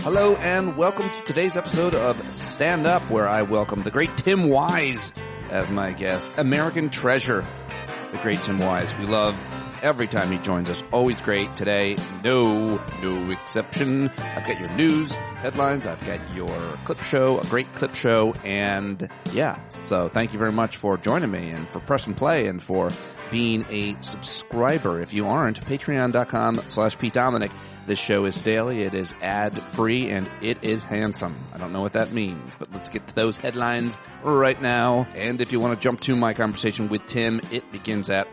Hello and welcome to today's episode of Stand Up, where I welcome the great Tim Wise as my guest. American treasure, the great Tim Wise. We love every time he joins us. Always great. Today, no exception. I've got your news, headlines. I've got your clip show, a great clip show. And yeah, so thank you very much for joining me and for pressing play and for being a subscriber. If you aren't, patreon.com/PeteDominic. This show is daily, it is ad-free, and it is handsome. I don't know what that means, but let's get to those headlines right now. And if you want to jump to my conversation with Tim, it begins at...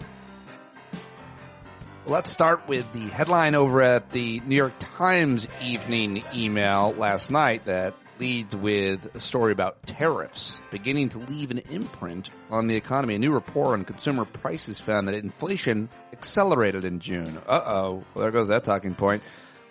Let's start with the headline over at the New York Times evening email last night that leads with a story about tariffs beginning to leave an imprint on the economy. A new report on consumer prices found that inflation accelerated in June. Well, there goes that talking point.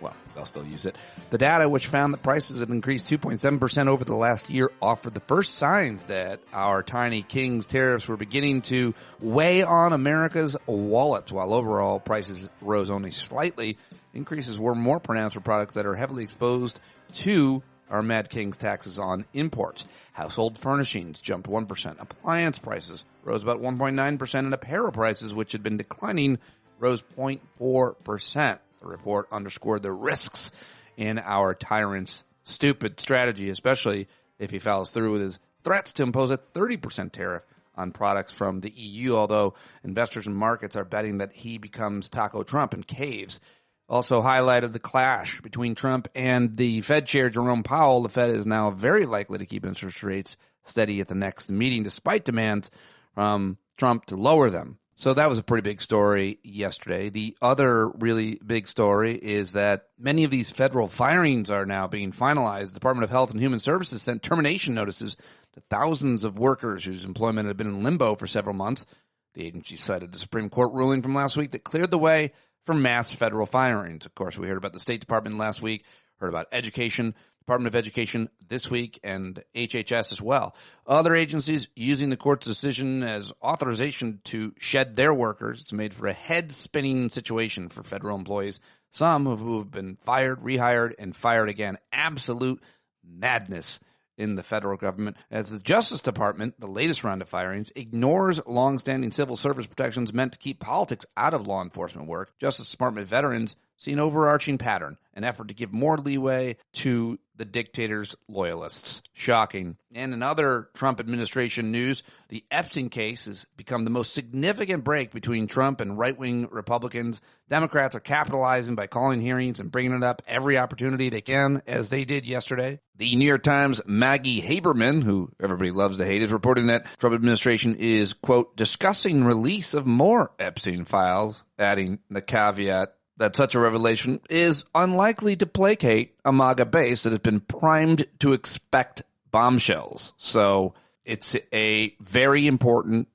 Well, they'll still use it. The data, which found that prices had increased 2.7% over the last year, offered the first signs that our tiny king's tariffs were beginning to weigh on America's wallets. While overall prices rose only slightly, increases were more pronounced for products that are heavily exposed to our Mad King's taxes on imports. Household furnishings jumped 1%. Appliance prices rose about 1.9%, and apparel prices, which had been declining, rose 0.4%. The report underscored the risks in our tyrant's stupid strategy, especially if he follows through with his threats to impose a 30% tariff on products from the EU, although investors and markets are betting that he becomes Taco Trump and caves. Also highlighted the clash between Trump and the Fed chair, Jerome Powell. The Fed is now very likely to keep interest rates steady at the next meeting, despite demands from Trump to lower them. So that was a pretty big story yesterday. The other really big story is that many of these federal firings are now being finalized. The Department of Health and Human Services sent termination notices to thousands of workers whose employment had been in limbo for several months. The agency cited the Supreme Court ruling from last week that cleared the way for mass federal firings. Of course, we heard about the State Department last week, heard about education, Department of Education this week, and HHS as well. Other agencies using the court's decision as authorization to shed their workers. It's made for a head-spinning situation for federal employees, some who have been fired, rehired, and fired again. Absolute madness in the federal government, as the Justice Department, the latest round of firings, ignores longstanding civil service protections meant to keep politics out of law enforcement work. Justice Department veterans see an overarching pattern, an effort to give more leeway to the dictator's loyalists. Shocking. And in other Trump administration news, the Epstein case has become the most significant break between Trump and right-wing Republicans. Democrats are capitalizing by calling hearings and bringing it up every opportunity they can, as they did yesterday. The New York Times' Maggie Haberman, who everybody loves to hate, is reporting that Trump administration is, quote, discussing release of more Epstein files, adding the caveat that such a revelation is unlikely to placate a MAGA base that has been primed to expect bombshells. So it's a very important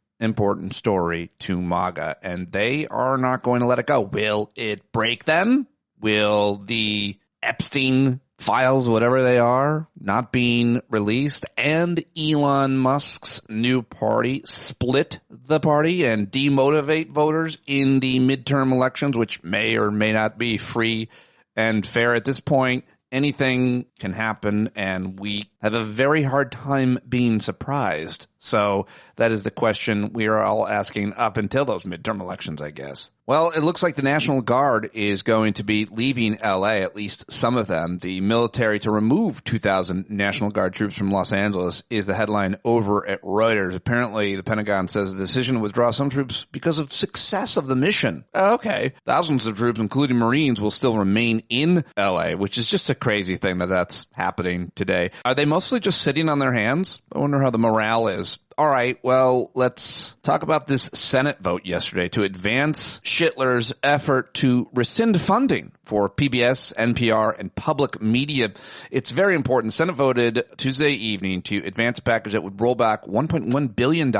story to MAGA, and they are not going to let it go. Will it break them? Will the Epstein files, whatever they are, not being released, and Elon Musk's new party split the party and demotivate voters in the midterm elections, which may or may not be free and fair? At this point, anything can happen, and we have a very hard time being surprised. So that is the question we are all asking up until those midterm elections, I guess. Well, it looks like the National Guard is going to be leaving L.A., at least some of them. The military to remove 2,000 National Guard troops from Los Angeles is the headline over at Reuters. Apparently, the Pentagon says the decision to withdraw some troops because of success of the mission. Okay. Thousands of troops, including Marines, will still remain in L.A., which is just a crazy thing that that's happening today. Are they mostly just sitting on their hands? I wonder how the morale is. All right, well, let's talk about this Senate vote yesterday to advance Schittler's effort to rescind funding for PBS, NPR, and public media. It's very important. The Senate voted Tuesday evening to advance a package that would roll back $1.1 billion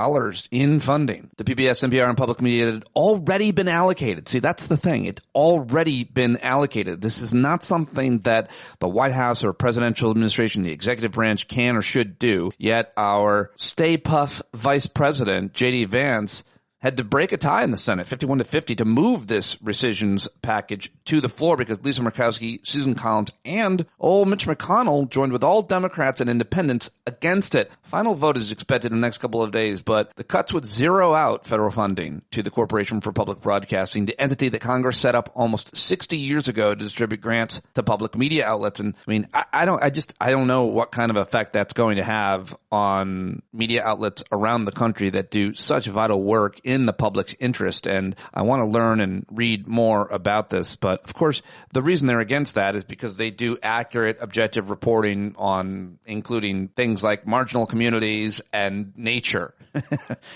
in funding. The PBS, NPR, and public media had already been allocated. See, that's the thing. It's already been allocated. This is not something that the White House or presidential administration, the executive branch, can or should do. Yet our Stay Puft Vice President, J.D. Vance, had to break a tie in the Senate, 51-50, to move this rescissions package to the floor because Lisa Murkowski, Susan Collins, and old Mitch McConnell joined with all Democrats and independents against it. Final vote is expected in the next couple of days, but the cuts would zero out federal funding to the Corporation for Public Broadcasting, the entity that Congress set up almost 60 years ago to distribute grants to public media outlets. And I mean, I don't know what kind of effect that's going to have on media outlets around the country that do such vital work in the public's interest. And I want to learn and read more about this. But of course, the reason they're against that is because they do accurate, objective reporting on including things like marginal communities and nature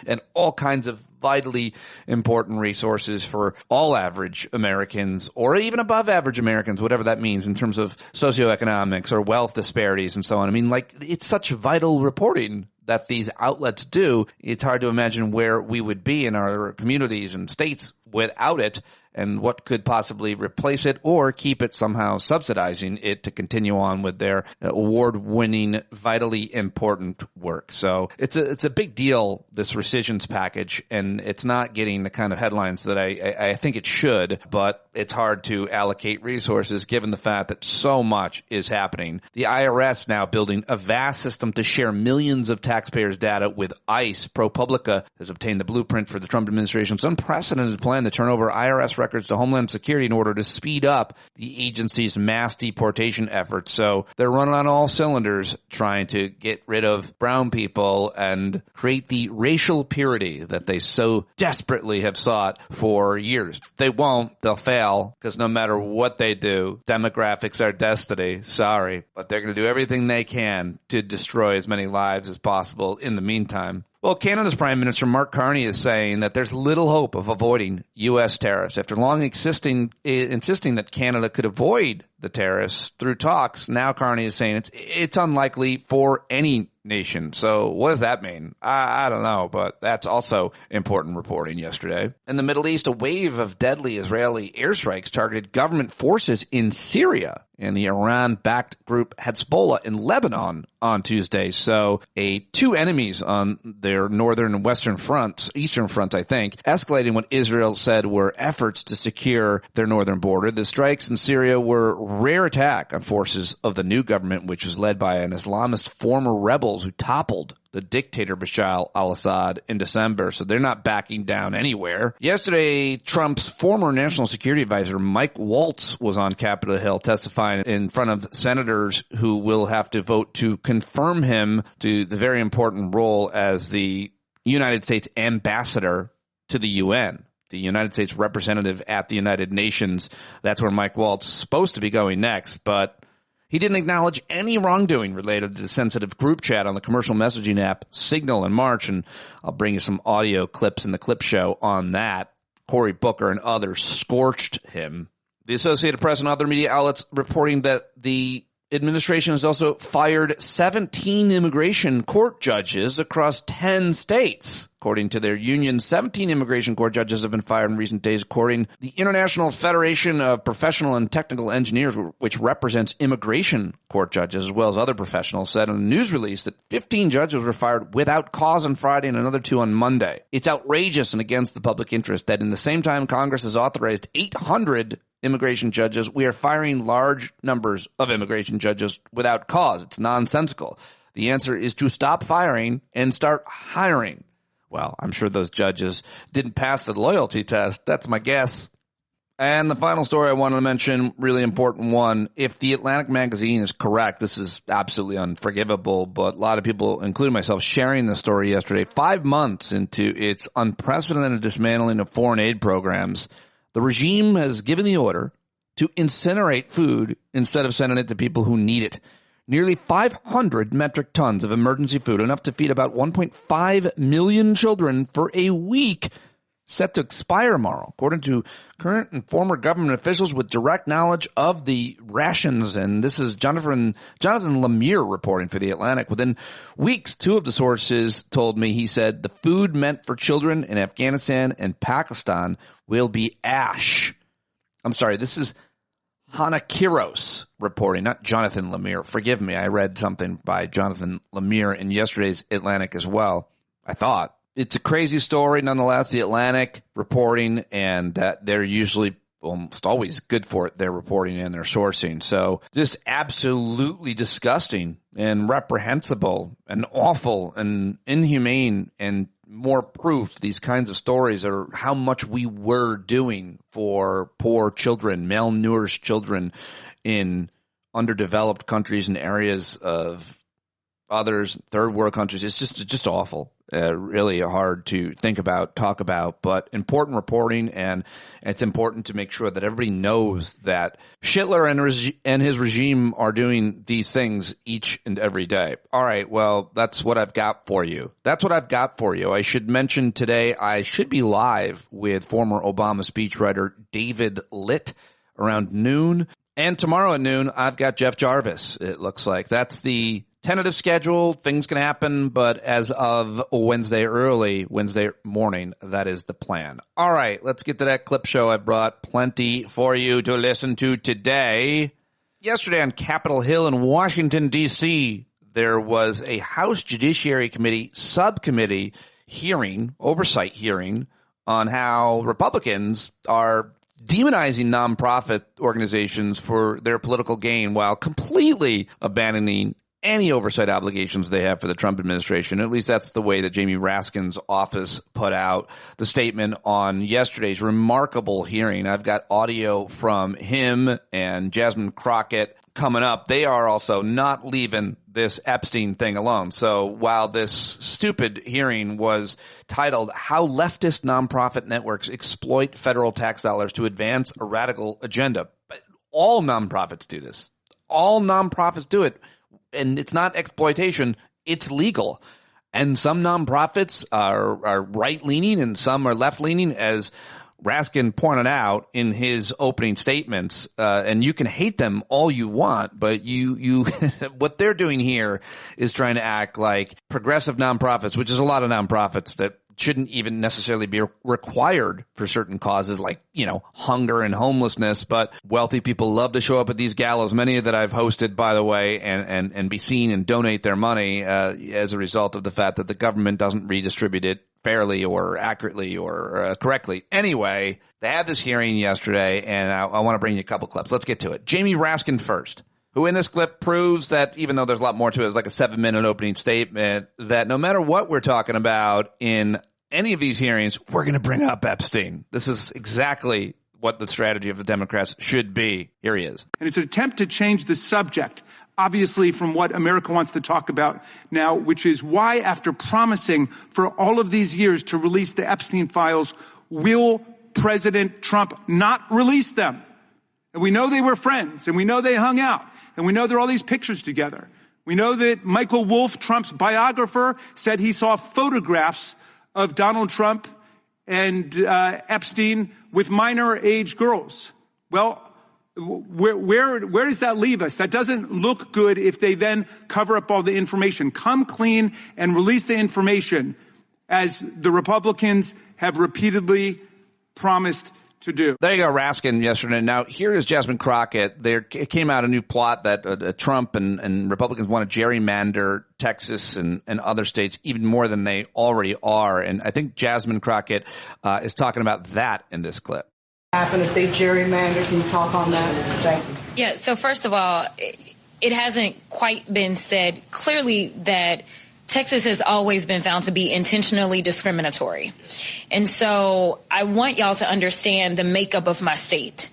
and all kinds of vitally important resources for all average Americans or even above average Americans, whatever that means in terms of socioeconomics or wealth disparities and so on. I mean, like, it's such vital reporting that these outlets do. It's hard to imagine where we would be in our communities and states without it, and what could possibly replace it or keep it somehow subsidizing it to continue on with their award-winning, vitally important work. So it's a big deal, this rescissions package, and it's not getting the kind of headlines that I think it should, but it's hard to allocate resources given the fact that so much is happening. The IRS now building a vast system to share millions of taxpayers' data with ICE. ProPublica has obtained the blueprint for the Trump administration's unprecedented plan to turn over IRS records to Homeland Security in order to speed up the agency's mass deportation efforts. So they're running on all cylinders trying to get rid of brown people and create the racial purity that they so desperately have sought for years. They won't. They'll fail because no matter what they do, demographics are destiny. Sorry. But they're going to do everything they can to destroy as many lives as possible in the meantime. Well, Canada's Prime Minister Mark Carney is saying that there's little hope of avoiding U.S. tariffs. After long insisting that Canada could avoid the tariffs through talks, now Carney is saying it's unlikely for any nation. So what does that mean? I don't know, but that's also important reporting yesterday. In the Middle East, a wave of deadly Israeli airstrikes targeted government forces in Syria and the Iran-backed group Hezbollah in Lebanon on Tuesday. So two enemies on their northern and western fronts, eastern front, I think, escalating what Israel said were efforts to secure their northern border. The strikes in Syria were a rare attack on forces of the new government, which was led by an Islamist former rebels who toppled the dictator Bashar al-Assad in December, so they're not backing down anywhere. Yesterday, Trump's former national security advisor, Mike Waltz, was on Capitol Hill testifying in front of senators who will have to vote to confirm him to the very important role as the United States ambassador to the UN. The United States representative at the United Nations. That's where Mike Waltz is supposed to be going next, but he didn't acknowledge any wrongdoing related to the sensitive group chat on the commercial messaging app Signal in March, and I'll bring you some audio clips in the clip show on that. Cory Booker and others scorched him. The Associated Press and other media outlets reporting that the administration has also fired 17 immigration court judges across 10 states. According to their union, 17 immigration court judges have been fired in recent days, according to the International Federation of Professional and Technical Engineers, which represents immigration court judges as well as other professionals, said in a news release that 15 judges were fired without cause on Friday and another 2 on Monday. It's outrageous and against the public interest that in the same time Congress has authorized 800 immigration judges, we are firing large numbers of immigration judges without cause. It's nonsensical. The answer is to stop firing and start hiring. Well, I'm sure those judges didn't pass the loyalty test. That's my guess. And the final story I want to mention, really important one. If the Atlantic magazine is correct, this is absolutely unforgivable, but a lot of people, including myself, sharing the story yesterday. 5 months into its unprecedented dismantling of foreign aid programs, the regime has given the order to incinerate food instead of sending it to people who need it. Nearly 500 metric tons of emergency food, enough to feed about 1.5 million children for a week, set to expire tomorrow, according to current and former government officials with direct knowledge of the rations. And this is Jonathan Lemire reporting for The Atlantic. Within weeks, 2 of the sources told me, he said, the food meant for children in Afghanistan and Pakistan will be ash. I'm sorry, this is Hannah Kiros reporting, not Jonathan Lemire. Forgive me, I read something by Jonathan Lemire in yesterday's Atlantic as well, I thought. It's a crazy story, nonetheless. The Atlantic reporting, and that they're usually almost always good for it, their reporting and their sourcing. So just absolutely disgusting and reprehensible and awful and inhumane, and more proof these kinds of stories are how much we were doing for poor children, malnourished children in underdeveloped countries and areas of others, third world countries. It's just awful. Really hard to think about, talk about, but important reporting, and it's important to make sure that everybody knows that Hitler and his regime are doing these things each and every day. All right, well, that's what I've got for you. I should mention today I should be live with former Obama speechwriter David Litt around noon, and tomorrow at noon I've got Jeff Jarvis, it looks like. That's the tentative schedule. Things can happen, but as of Wednesday morning, that is the plan. All right, let's get to that clip show. I've brought plenty for you to listen to today. Yesterday on Capitol Hill in Washington, D.C., there was a House Judiciary Committee subcommittee oversight hearing, on how Republicans are demonizing nonprofit organizations for their political gain while completely abandoning any oversight obligations they have for the Trump administration. At least that's the way that Jamie Raskin's office put out the statement on yesterday's remarkable hearing. I've got audio from him and Jasmine Crockett coming up. They are also not leaving this Epstein thing alone. So while this stupid hearing was titled "How Leftist Nonprofit Networks Exploit Federal Tax Dollars to Advance a Radical Agenda," but all nonprofits do this. All nonprofits do it. And it's not exploitation, it's legal. And some nonprofits are right-leaning and some are left-leaning, as Raskin pointed out in his opening statements. And you can hate them all you want, but you what they're doing here is trying to act like progressive nonprofits, which is a lot of nonprofits that shouldn't even necessarily be required for certain causes like, hunger and homelessness. But wealthy people love to show up at these galas, many that I've hosted, by the way, and be seen and donate their money as a result of the fact that the government doesn't redistribute it fairly or accurately or correctly. Anyway, they had this hearing yesterday, and I want to bring you a couple clips. Let's get to it. Jamie Raskin first, who in this clip proves that even though there's a lot more to it, it's like a 7-minute opening statement, that no matter what we're talking about in any of these hearings, we're going to bring up Epstein. This is exactly what the strategy of the Democrats should be. Here he is. And it's an attempt to change the subject, obviously, from what America wants to talk about now, which is why, after promising for all of these years to release the Epstein files, will President Trump not release them? And we know they were friends, and we know they hung out, and we know there are all these pictures together. We know that Michael Wolff, Trump's biographer, said he saw photographs of Donald Trump and Epstein with minor-age girls. Well, where does that leave us? That doesn't look good if they then cover up all the information. Come clean and release the information, as the Republicans have repeatedly promised to do. There you go, Raskin yesterday. Now, here is Jasmine Crockett. It came out a new plot that Trump and Republicans want to gerrymander Texas and other states even more than they already are. And I think Jasmine Crockett is talking about that in this clip. Happen if they gerrymander? Can you talk on that? Thank you. Yeah, so first of all, it hasn't quite been said clearly that Texas has always been found to be intentionally discriminatory. And so I want y'all to understand the makeup of my state.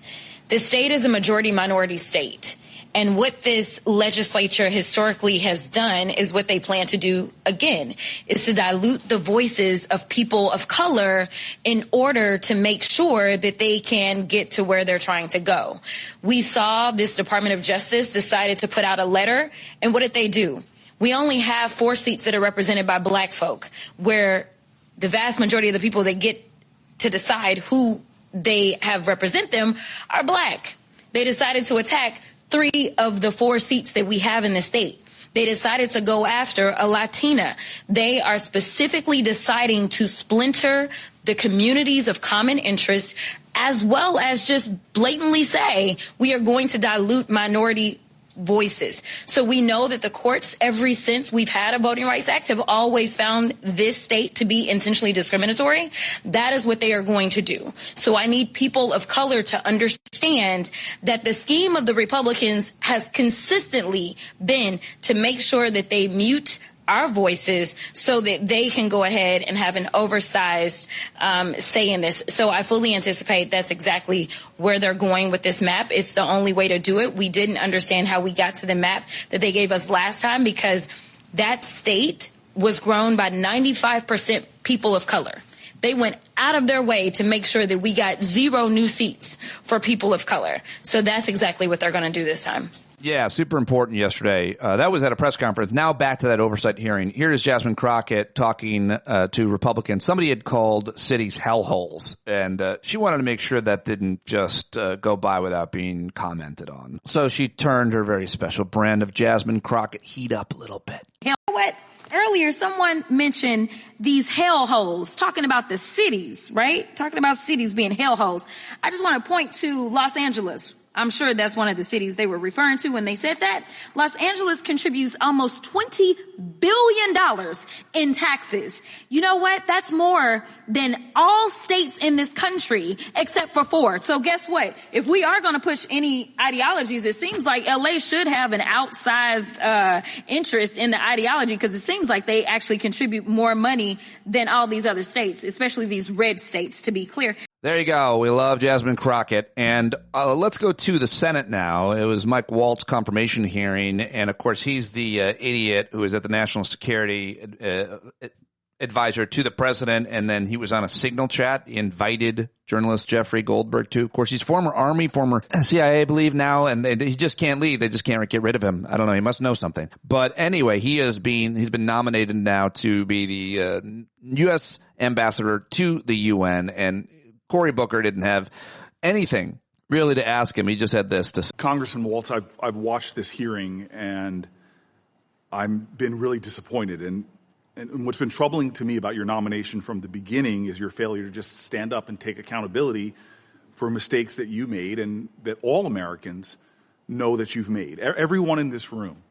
The state is a majority minority state. And what this legislature historically has done is what they plan to do again, is to dilute the voices of people of color in order to make sure that they can get to where they're trying to go. We saw this Department of Justice decided to put out a letter, and what did they do? We only have 4 seats that are represented by black folk, where the vast majority of the people that get to decide who they have represent them are black. They decided to attack 3 of the 4 seats that we have in the state. They decided to go after a Latina. They are specifically deciding to splinter the communities of common interest, as well as just blatantly say we are going to dilute minority voices. So we know that the courts, ever since we've had a Voting Rights Act, have always found this state to be intentionally discriminatory. That is what they are going to do. So I need people of color to understand that the scheme of the Republicans has consistently been to make sure that they mute our voices so that they can go ahead and have an oversized say in this. So I fully anticipate that's exactly where they're going with this map. It's the only way to do it. We didn't understand how we got to the map that they gave us last time because that state was grown by 95% people of color. They went out of their way to make sure that we got 0 new seats for people of color. So that's exactly what they're going to do this time. Yeah, super important yesterday. That was at a press conference. Now back to that oversight hearing. Here is Jasmine Crockett talking to Republicans. Somebody had called cities hellholes, and she wanted to make sure that didn't just go by without being commented on. So she turned her very special brand of Jasmine Crockett heat up a little bit. You know what? Earlier, someone mentioned these hellholes, talking about the cities, right? Talking about cities being hellholes. I just want to point to Los Angeles. I'm sure that's one of the cities they were referring to when they said that. Los Angeles contributes almost $20 billion in taxes. You know what? That's more than all states in this country except for 4. So guess what? If we are going to push any ideologies, it seems like LA should have an outsized interest in the ideology because it seems like they actually contribute more money than all these other states, especially these red states, to be clear. There you go. We love Jasmine Crockett. And let's go to the Senate now. It was Mike Waltz's confirmation hearing. And, of course, he's the idiot who is at the National Security Advisor to the president. And then he was on a Signal chat. He invited journalist Jeffrey Goldberg to. Of course, he's former Army, former CIA, I believe, now. And he just can't leave. They just can't get rid of him. I don't know. He must know something. But anyway, he's been nominated now to be the U.S. ambassador to the UN. And Cory Booker didn't have anything really to ask him. He just had this to say. Congressman Waltz, I've watched this hearing, and I've been really disappointed. And what's been troubling to me about your nomination from the beginning is your failure to just stand up and take accountability for mistakes that you made and that all Americans know that you've made. Everyone in this room,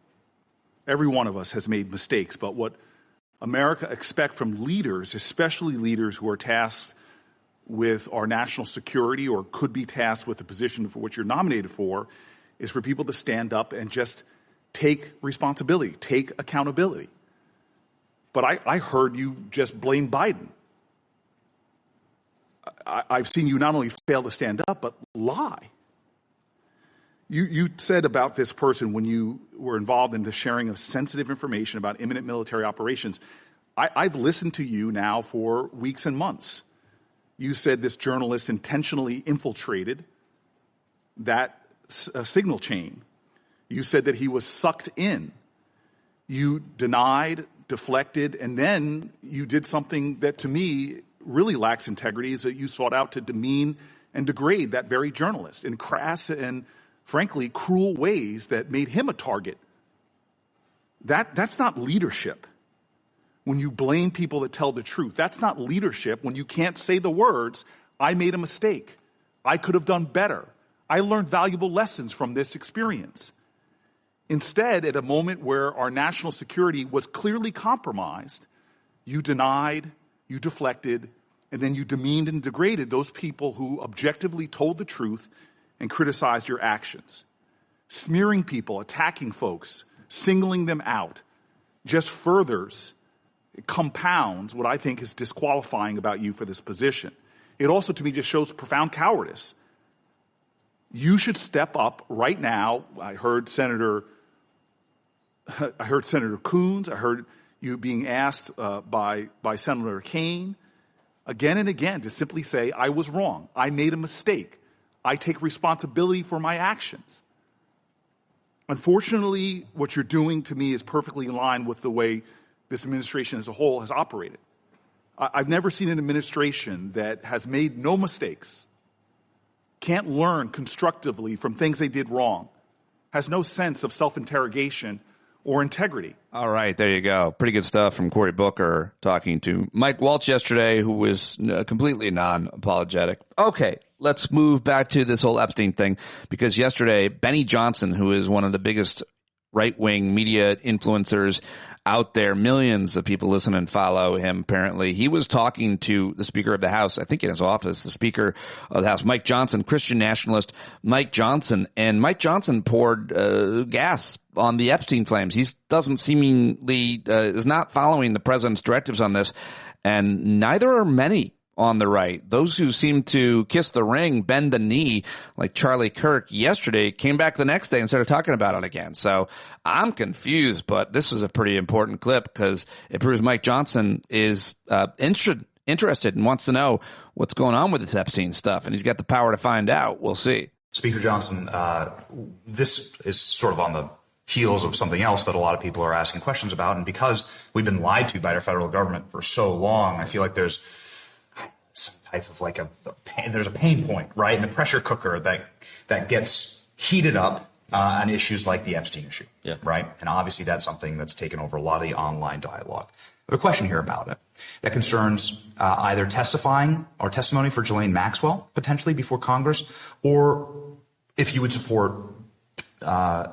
every one of us has made mistakes. But what America expects from leaders, especially leaders who are tasked with our national security or could be tasked with the position for which you're nominated for, is for people to stand up and just take responsibility, take accountability. But I heard you just blame Biden. I've seen you not only fail to stand up, but lie. You said about this person when you were involved in the sharing of sensitive information about imminent military operations. I've listened to you now for weeks and months. You said this journalist intentionally infiltrated that signal chain. You said that he was sucked in. You denied, deflected, and then you did something that to me really lacks integrity, is that you sought out to demean and degrade that very journalist in crass and, frankly, cruel ways that made him a target. That's not leadership. When you blame people that tell the truth, that's not leadership. When you can't say the words, I made a mistake, I could have done better, I learned valuable lessons from this experience. Instead, at a moment where our national security was clearly compromised, you denied, you deflected, and then you demeaned and degraded those people who objectively told the truth and criticized your actions. Smearing people, attacking folks, singling them out just furthers, it compounds what I think is disqualifying about you for this position. It also, to me, just shows profound cowardice. You should step up right now. I heard Senator Coons. I heard you being asked by Senator Kaine again and again to simply say, I was wrong. I made a mistake. I take responsibility for my actions. Unfortunately, what you're doing to me is perfectly in line with the way this administration as a whole has operated. I've never seen an administration that has made no mistakes, can't learn constructively from things they did wrong, has no sense of self-interrogation or integrity. All right, there you go. Pretty good stuff from Cory Booker talking to Mike Waltz yesterday, who was completely non-apologetic. Okay, let's move back to this whole Epstein thing, because yesterday, Benny Johnson, who is one of the biggest right-wing media influencers out there, millions of people listen and follow him, apparently. He was talking to the Speaker of the House, I think in his office, the Speaker of the House, Mike Johnson, Christian nationalist Mike Johnson. And Mike Johnson poured gas on the Epstein flames. He doesn't seemingly is not following the president's directives on this, and neither are many on the right. Those who seem to kiss the ring, bend the knee, like Charlie Kirk yesterday, came back the next day and started talking about it again. So I'm confused, but this is a pretty important clip because it proves Mike Johnson is interested and wants to know what's going on with this Epstein stuff, and he's got the power to find out. We'll see. Speaker Johnson, this is sort of on the heels of something else that a lot of people are asking questions about, and because we've been lied to by our federal government for so long, I feel like there's some type of like there's a pain point, right, in the pressure cooker that gets heated up on issues like the Epstein issue, right? And obviously that's something that's taken over a lot of the online dialogue. I have a question here about it that concerns either testifying or testimony for Ghislaine Maxwell potentially before Congress, or if you would support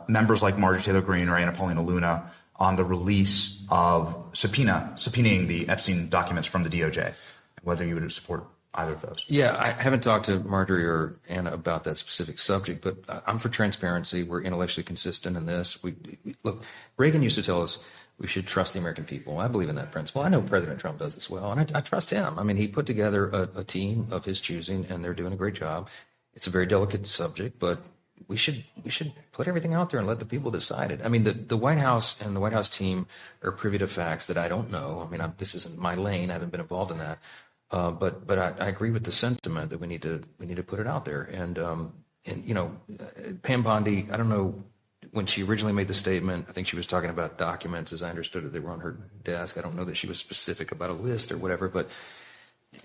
members like Marjorie Taylor Greene or Anna Paulina Luna on the release of subpoenaing the Epstein documents from the DOJ. Whether you would support either of those. Yeah, I haven't talked to Marjorie or Anna about that specific subject, but I'm for transparency. We're intellectually consistent in this. Look, Reagan used to tell us we should trust the American people. I believe in that principle. I know President Trump does as well, and I trust him. I mean, he put together a team of his choosing, and they're doing a great job. It's a very delicate subject, but we should put everything out there and let the people decide it. I mean, the White House and the White House team are privy to facts that I don't know. I mean, this isn't my lane. I haven't been involved in that. But I agree with the sentiment that we need to put it out there. And you know, Pam Bondi, I don't know, when she originally made the statement, I think she was talking about documents, as I understood it, they were on her desk. I don't know that she was specific about a list or whatever, but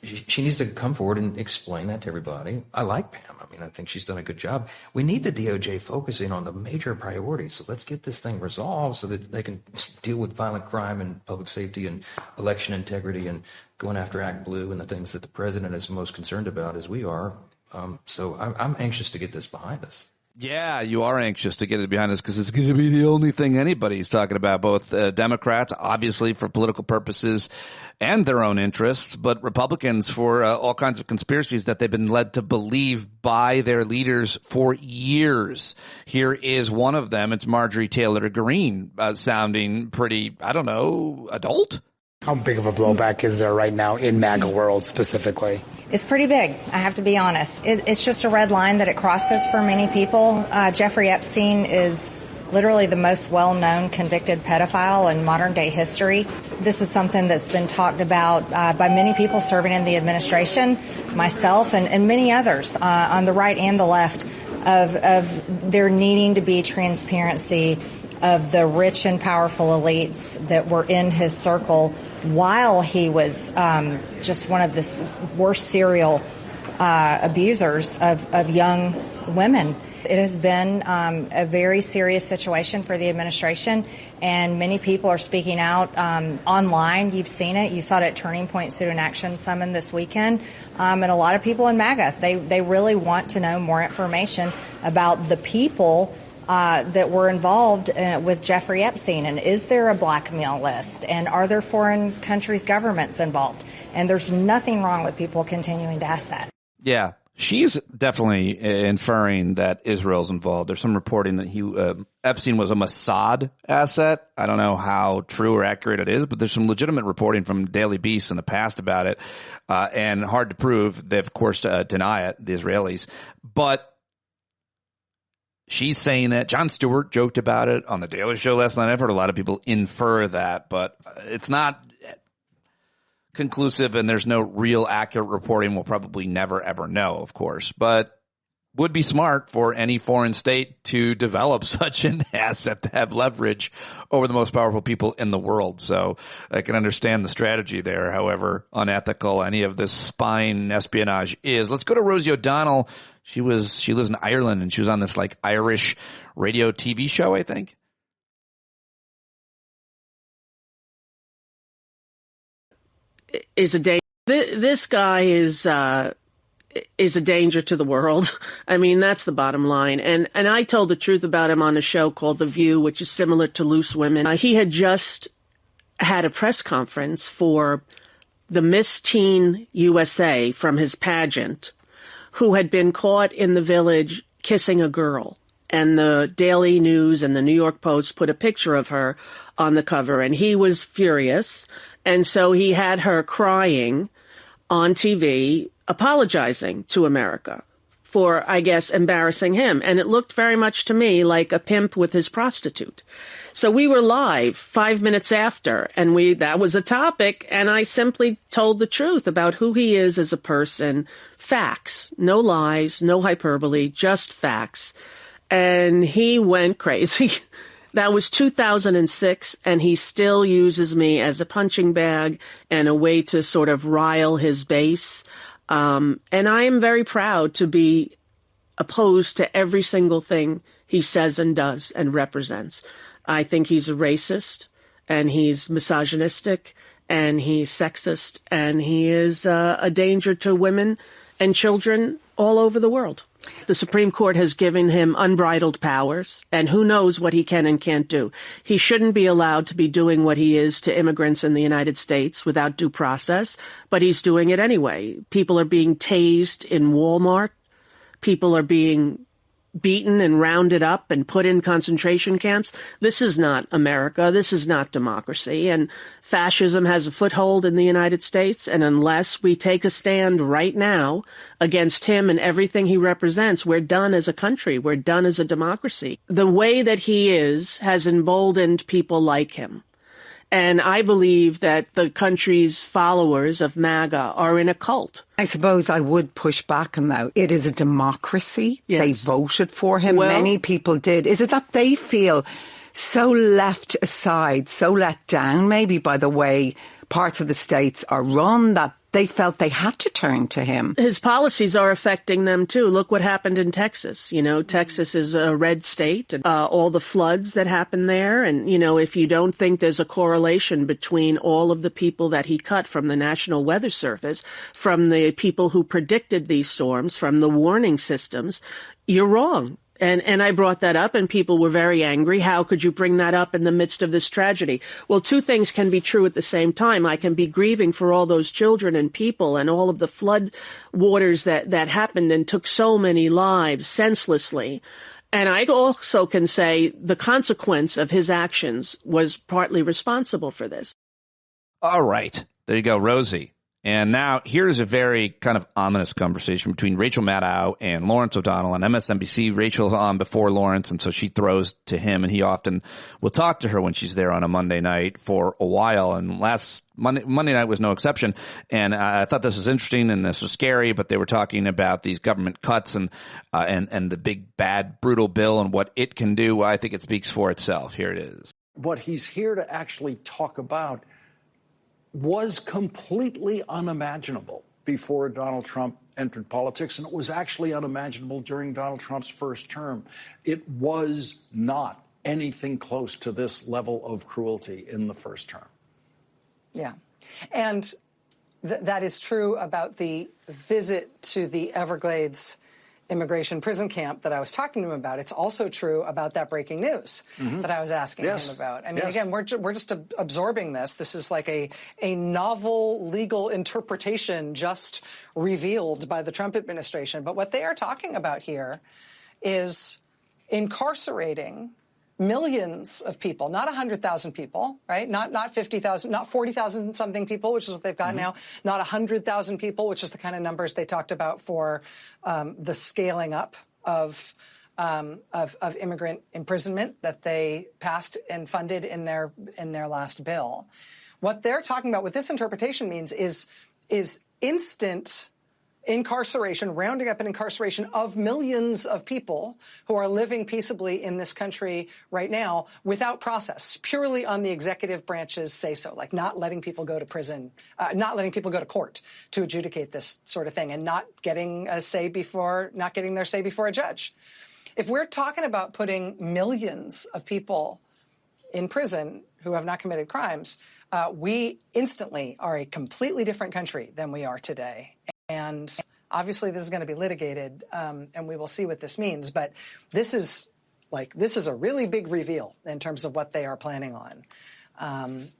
she needs to come forward and explain that to everybody. I like Pam. I mean, I think she's done a good job. We need the DOJ focusing on the major priorities. So let's get this thing resolved so that they can deal with violent crime and public safety and election integrity and going after Act Blue and the things that the president is most concerned about, as we are. So I'm anxious to get this behind us. Yeah, you are anxious to get it behind us because it's going to be the only thing anybody's talking about, both Democrats, obviously, for political purposes and their own interests, but Republicans for all kinds of conspiracies that they've been led to believe by their leaders for years. Here is one of them. It's Marjorie Taylor Greene, sounding pretty, I don't know, adult? How big of a blowback is there right now in MAGA world specifically? It's pretty big, I have to be honest. It's just a red line that it crosses for many people. Jeffrey Epstein is literally the most well-known convicted pedophile in modern-day history. This is something that's been talked about by many people serving in the administration, myself, and many others on the right and the left, of there needing to be transparency of the rich and powerful elites that were in his circle while he was just one of the worst serial abusers of young women. It has been a very serious situation for the administration, and many people are speaking out online. You've seen it. You saw it at Turning Point Student Action Summit this weekend. And a lot of people in MAGA, they really want to know more information about the people that were involved with Jeffrey Epstein, and is there a blackmail list, and are there foreign countries' governments involved? And there's nothing wrong with people continuing to ask that. Yeah, she's definitely inferring that Israel's involved. There's some reporting that Epstein was a Mossad asset. I don't know how true or accurate it is, but there's some legitimate reporting from Daily Beast in the past about it, and hard to prove. They, of course, deny it, the Israelis. But she's saying that. Jon Stewart joked about it on The Daily Show last night. I've heard a lot of people infer that, but it's not conclusive, and there's no real accurate reporting. We'll probably never, ever know, of course. But would be smart for any foreign state to develop such an asset to have leverage over the most powerful people in the world. So I can understand the strategy there, however unethical any of this spying espionage is. Let's go to Rosie O'Donnell. She lives in Ireland, and she was on this like Irish radio TV show, I think. Is a day. This guy is is a danger to the world. I mean, that's the bottom line. And I told the truth about him on a show called The View, which is similar to Loose Women. He had just had a press conference for the Miss Teen USA from his pageant, who had been caught in the Village kissing a girl. And the Daily News and the New York Post put a picture of her on the cover, and he was furious. And so he had her crying on TV, apologizing to America for, I guess, embarrassing him. And it looked very much to me like a pimp with his prostitute. So we were live 5 minutes after, and that was a topic, and I simply told the truth about who he is as a person. Facts. No lies, no hyperbole, just facts. And he went crazy. That was 2006, and he still uses me as a punching bag and a way to sort of rile his base. And I am very proud to be opposed to every single thing he says and does and represents. I think he's a racist, and he's misogynistic, and he's sexist, and he is a danger to women and children all over the world. The Supreme Court has given him unbridled powers, and who knows what he can and can't do. He shouldn't be allowed to be doing what he is to immigrants in the United States without due process, but he's doing it anyway. People are being tased in Walmart. People are being beaten and rounded up and put in concentration camps. This is not America. This is not democracy. And fascism has a foothold in the United States. And unless we take a stand right now against him and everything he represents, we're done as a country. We're done as a democracy. The way that he is has emboldened people like him. And I believe that the country's followers of MAGA are in a cult. I suppose I would push back on that. It is a democracy. Yes. They voted for him. Well, many people did. Is it that they feel so left aside, so let down maybe by the way parts of the states are run that they felt they had to turn to him? His policies are affecting them, too. Look what happened in Texas. You know, Texas is a red state, and all the floods that happened there. And, you know, if you don't think there's a correlation between all of the people that he cut from the National Weather Service, from the people who predicted these storms, from the warning systems, you're wrong. And I brought that up, and people were very angry. How could you bring that up in the midst of this tragedy? Well, two things can be true at the same time. I can be grieving for all those children and people and all of the flood waters that happened and took so many lives senselessly. And I also can say the consequence of his actions was partly responsible for this. All right. There you go, Rosie. And now here's a very kind of ominous conversation between Rachel Maddow and Lawrence O'Donnell on MSNBC. Rachel's on before Lawrence, and so she throws to him, and he often will talk to her when she's there on a Monday night for a while. And last Monday night was no exception. And I thought this was interesting and this was scary, but they were talking about these government cuts and the big, bad, brutal bill and what it can do. I think it speaks for itself. Here it is. What he's here to actually talk about was completely unimaginable before Donald Trump entered politics, and it was actually unimaginable during Donald Trump's first term. It was not anything close to this level of cruelty in the first term. Yeah. And that is true about the visit to the Everglades immigration prison camp that I was talking to him about. It's also true about that breaking news that I was asking him about. I mean, again, we're just absorbing this. This is like a novel legal interpretation just revealed by the Trump administration. But what they are talking about here is incarcerating millions of people, not 100,000 people, right? Not 50,000, not 40,000 something people, which is what they've got now, not 100,000 people, which is the kind of numbers they talked about for the scaling up of immigrant imprisonment that they passed and funded in their last bill. What they're talking about, what this interpretation means is instant incarceration, rounding up an incarceration of millions of people who are living peaceably in this country right now without process, purely on the executive branch's say-so, like not letting people go to prison, not letting people go to court to adjudicate this sort of thing, and not getting their say before a judge. If we're talking about putting millions of people in prison who have not committed crimes, we instantly are a completely different country than we are today. And Obviously, this is going to be litigated, and we will see what this means. But this is a really big reveal in terms of what they are planning on.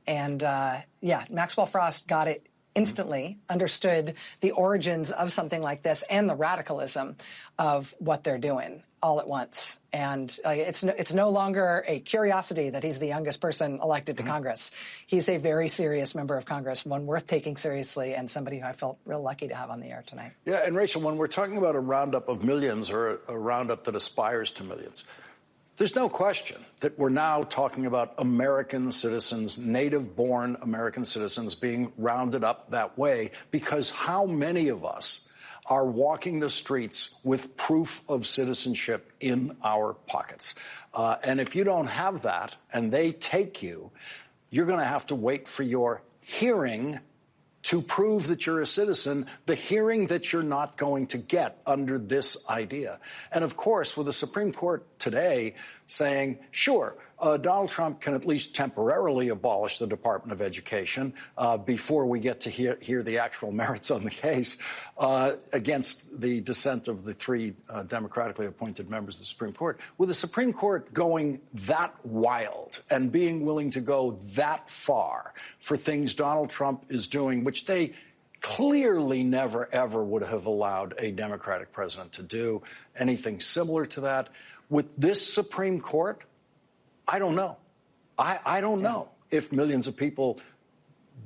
Maxwell Frost got it instantly, understood the origins of something like this and the radicalism of what they're doing all at once. And it's no longer a curiosity that he's the youngest person elected to Congress. He's a very serious member of Congress, one worth taking seriously, and somebody who I felt real lucky to have on the air tonight. Yeah, and Rachel, when we're talking about a roundup of millions or a roundup that aspires to millions, there's no question that we're now talking about American citizens, native-born American citizens being rounded up that way, because how many of us are walking the streets with proof of citizenship in our pockets? And if you don't have that and they take you, you're going to have to wait for your hearing to prove that you're a citizen, the hearing that you're not going to get under this idea. And of course, with the Supreme Court today saying, sure, Donald Trump can at least temporarily abolish the Department of Education before we get to hear the actual merits on the case against the dissent of the three democratically appointed members of the Supreme Court. With the Supreme Court going that wild and being willing to go that far for things Donald Trump is doing, which they clearly never, ever would have allowed a Democratic president to do anything similar to that. With this Supreme Court, I don't know. I don't know if millions of people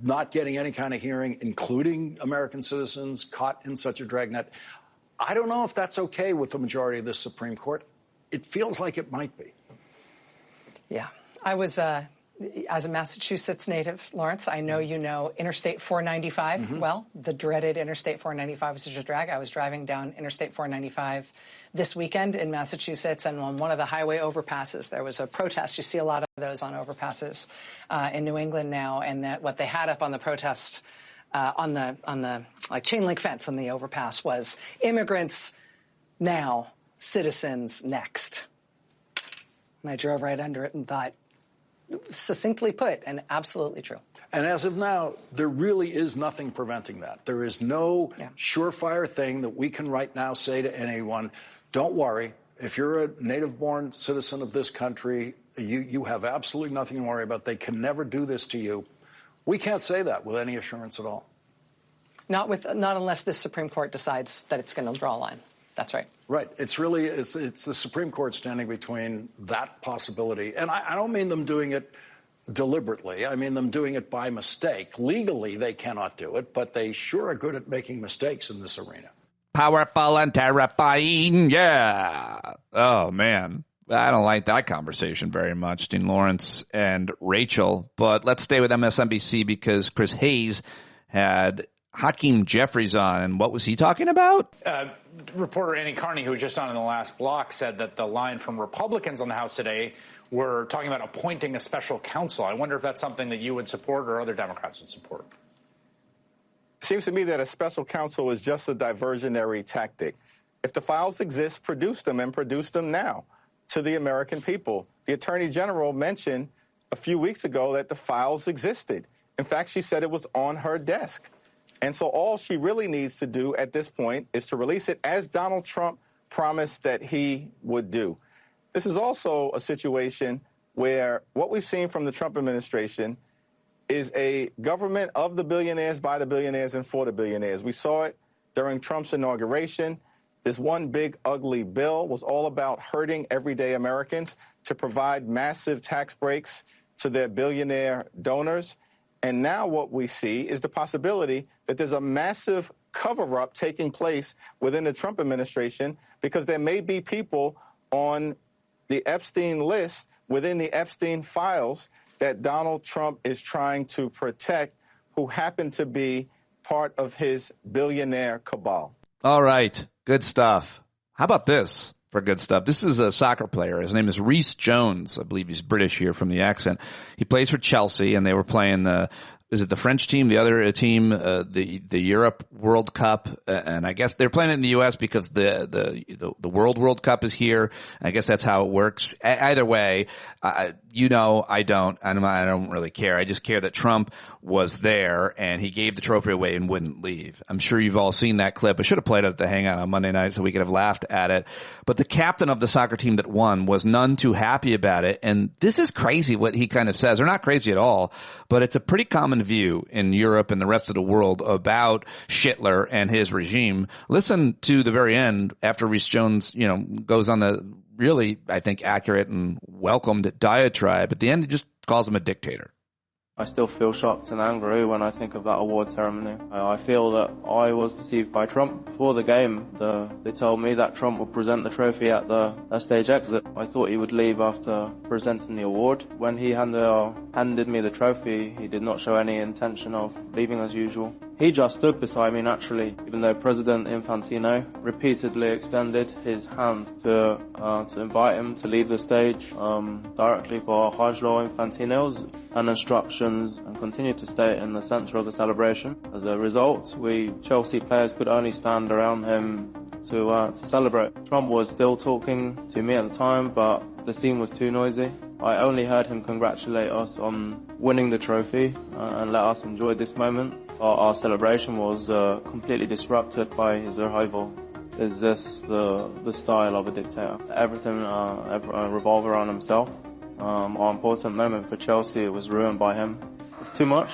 not getting any kind of hearing, including American citizens caught in such a dragnet, I don't know if that's okay with the majority of this Supreme Court. It feels like it might be. Yeah. I was, as a Massachusetts native, Lawrence, I know you know Interstate 495 well, the dreaded Interstate 495 was such a drag. I was driving down Interstate 495 this weekend in Massachusetts, and on one of the highway overpasses, there was a protest. You see a lot of those on overpasses in New England now, and that what they had up on the protest on the like chain link fence on the overpass was immigrants now, citizens next. And I drove right under it and thought, succinctly put, and absolutely true. And as of now, there really is nothing preventing that. There is no surefire thing that we can right now say to anyone, don't worry, if you're a native-born citizen of this country, you have absolutely nothing to worry about. They can never do this to you. We can't say that with any assurance at all. Not unless this Supreme Court decides that it's going to draw a line. That's right. Right. It's the Supreme Court standing between that possibility. And I don't mean them doing it deliberately. I mean them doing it by mistake. Legally, they cannot do it, but they sure are good at making mistakes in this arena. Powerful and terrifying. Yeah. Oh, man. I don't like that conversation very much, Dean Lawrence and Rachel. But let's stay with MSNBC because Chris Hayes had Hakeem Jeffries on. And what was he talking about? Reporter Annie Carney, who was just on in the last block, said that the line from Republicans on the House today were talking about appointing a special counsel. I wonder if that's something that you would support or other Democrats would support. It seems to me that a special counsel is just a diversionary tactic. If the files exist, produce them and produce them now to the American people. The Attorney General mentioned a few weeks ago that the files existed. In fact, she said it was on her desk. And so all she really needs to do at this point is to release it as Donald Trump promised that he would do. This is also a situation where what we've seen from the Trump administration is a government of the billionaires, by the billionaires, and for the billionaires. We saw it during Trump's inauguration. This one big, ugly bill was all about hurting everyday Americans to provide massive tax breaks to their billionaire donors. And now what we see is the possibility that there's a massive cover-up taking place within the Trump administration because there may be people on the Epstein list within the Epstein files that Donald Trump is trying to protect who happen to be part of his billionaire cabal. All right. Good stuff. How about this for good stuff? This is a soccer player. His name is Reece Jones. I believe he's British here from the accent. He plays for Chelsea, and they were playing the is it the French team, the other team, the Europe World Cup, and I guess they're playing it in the U.S. because the World Cup is here. I guess that's how it works. Either way, I don't really care. I just care that Trump was there and he gave the trophy away and wouldn't leave. I'm sure you've all seen that clip. I should have played it at the Hangout on Monday night so we could have laughed at it. But the captain of the soccer team that won was none too happy about it. And this is crazy what he kind of says. Or not crazy at all, but it's a pretty common view in Europe and the rest of the world about Hitler and his regime. Listen to the very end after Rhys Jones, goes on the really, I think, accurate and welcomed diatribe. At the end, he just calls him a dictator. I still feel shocked and angry when I think of that award ceremony. I feel that I was deceived by Trump. Before the game, they told me that Trump would present the trophy at the stage exit. I thought he would leave after presenting the award. When he handed me the trophy, he did not show any intention of leaving as usual. He just stood beside me naturally, even though President Infantino repeatedly extended his hand to invite him to leave the stage directly for Hajlo Infantino's and instructions, and continued to stay in the centre of the celebration. As a result, we Chelsea players could only stand around him to celebrate. Trump was still talking to me at the time, but the scene was too noisy. I only heard him congratulate us on winning the trophy and let us enjoy this moment. Our celebration was completely disrupted by his arrival. Is this the style of a dictator? Everything revolved around himself. Our important moment for Chelsea was ruined by him. It's too much.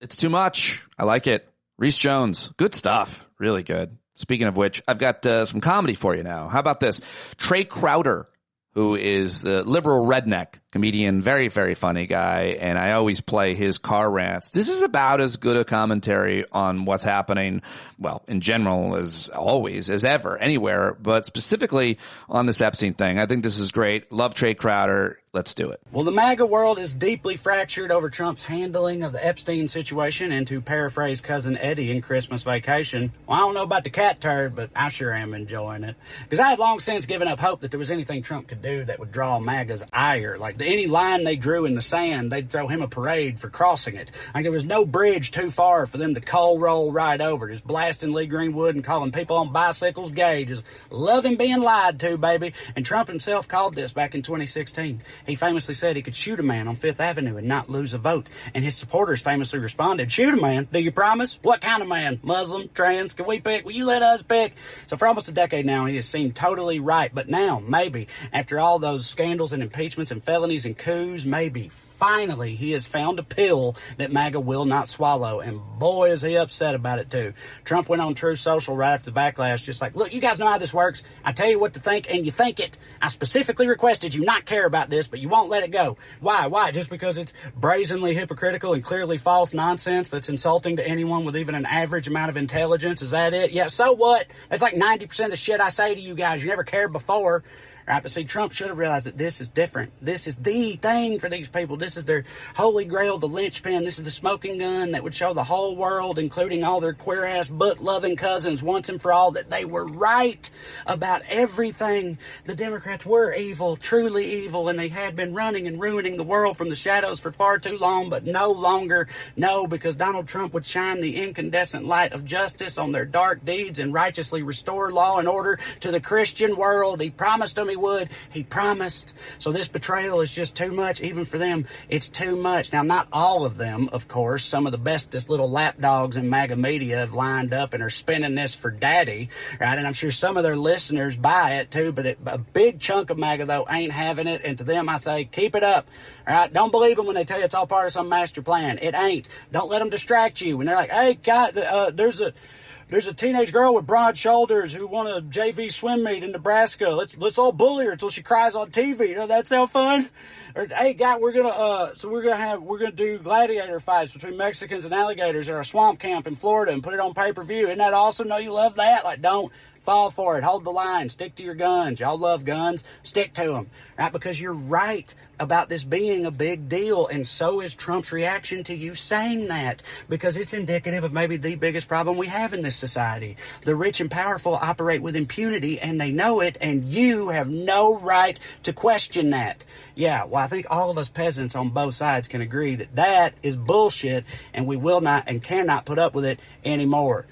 It's too much. I like it. Rhys Jones. Good stuff. Really good. Speaking of which, I've got some comedy for you now. How about this? Trey Crowder, who is the liberal redneck comedian, very, very funny guy, and I always play his car rants. This is about as good a commentary on what's happening, well, in general, as always, as ever, anywhere, but specifically on this Epstein thing. I think this is great. Love Trey Crowder. Let's do it. Well, the MAGA world is deeply fractured over Trump's handling of the Epstein situation, and to paraphrase Cousin Eddie in Christmas Vacation, well, I don't know about the cat turd, but I sure am enjoying it. Because I had long since given up hope that there was anything Trump could do that would draw MAGA's ire. Like any line they drew in the sand, they'd throw him a parade for crossing it. Like there was no bridge too far for them to coal roll right over. Just blasting Lee Greenwood and calling people on bicycles gay. Just loving being lied to, baby. And Trump himself called this back in 2016. He famously said he could shoot a man on Fifth Avenue and not lose a vote. And his supporters famously responded, shoot a man? Do you promise? What kind of man? Muslim? Trans? Can we pick? Will you let us pick? So for almost a decade now, he has seemed totally right. But now, maybe, after all those scandals and impeachments and felonies and coups, maybe, finally, he has found a pill that MAGA will not swallow, and boy, is he upset about it, too. Trump went on Truth Social right after the backlash, just like, look, you guys know how this works. I tell you what to think, and you think it. I specifically requested you not care about this, but you won't let it go. Why? Why? Just because it's brazenly hypocritical and clearly false nonsense that's insulting to anyone with even an average amount of intelligence? Is that it? Yeah, so what? That's like 90% of the shit I say to you guys. You never cared before. Right, but see, Trump should have realized that this is different. This is the thing for these people. This is their holy grail, the linchpin. This is the smoking gun that would show the whole world, including all their queer-ass, book-loving cousins, once and for all, that they were right about everything. The Democrats were evil, truly evil, and they had been running and ruining the world from the shadows for far too long, but no longer. No, because Donald Trump would shine the incandescent light of justice on their dark deeds and righteously restore law and order to the Christian world. He promised them he would. He promised. So this betrayal is just too much, even for them. It's too much. Now, not all of them, of course. Some of the bestest little lapdogs in MAGA media have lined up and are spinning this for daddy, right? And I'm sure some of their listeners buy it too, but a big chunk of MAGA, though, ain't having it. And to them, I say, keep it up, all right? Don't believe them when they tell you it's all part of some master plan. It ain't. Don't let them distract you. When they're like, hey, God, there's a teenage girl with broad shoulders who won a JV swim meet in Nebraska. Let's all bully her until she cries on TV. You know, that sound fun? Or, hey, guy, we're gonna do gladiator fights between Mexicans and alligators at our swamp camp in Florida and put it on pay-per-view. Isn't that awesome? No, you love that? Like, don't Fall for it. Hold the line. Stick to your guns. Y'all love guns. Stick to them. Right? Because you're right about this being a big deal, and so is Trump's reaction to you saying that, because it's indicative of maybe the biggest problem we have in this society. The rich and powerful operate with impunity, and they know it, and you have no right to question that. Yeah, well, I think all of us peasants on both sides can agree that that is bullshit, and we will not and cannot put up with it anymore.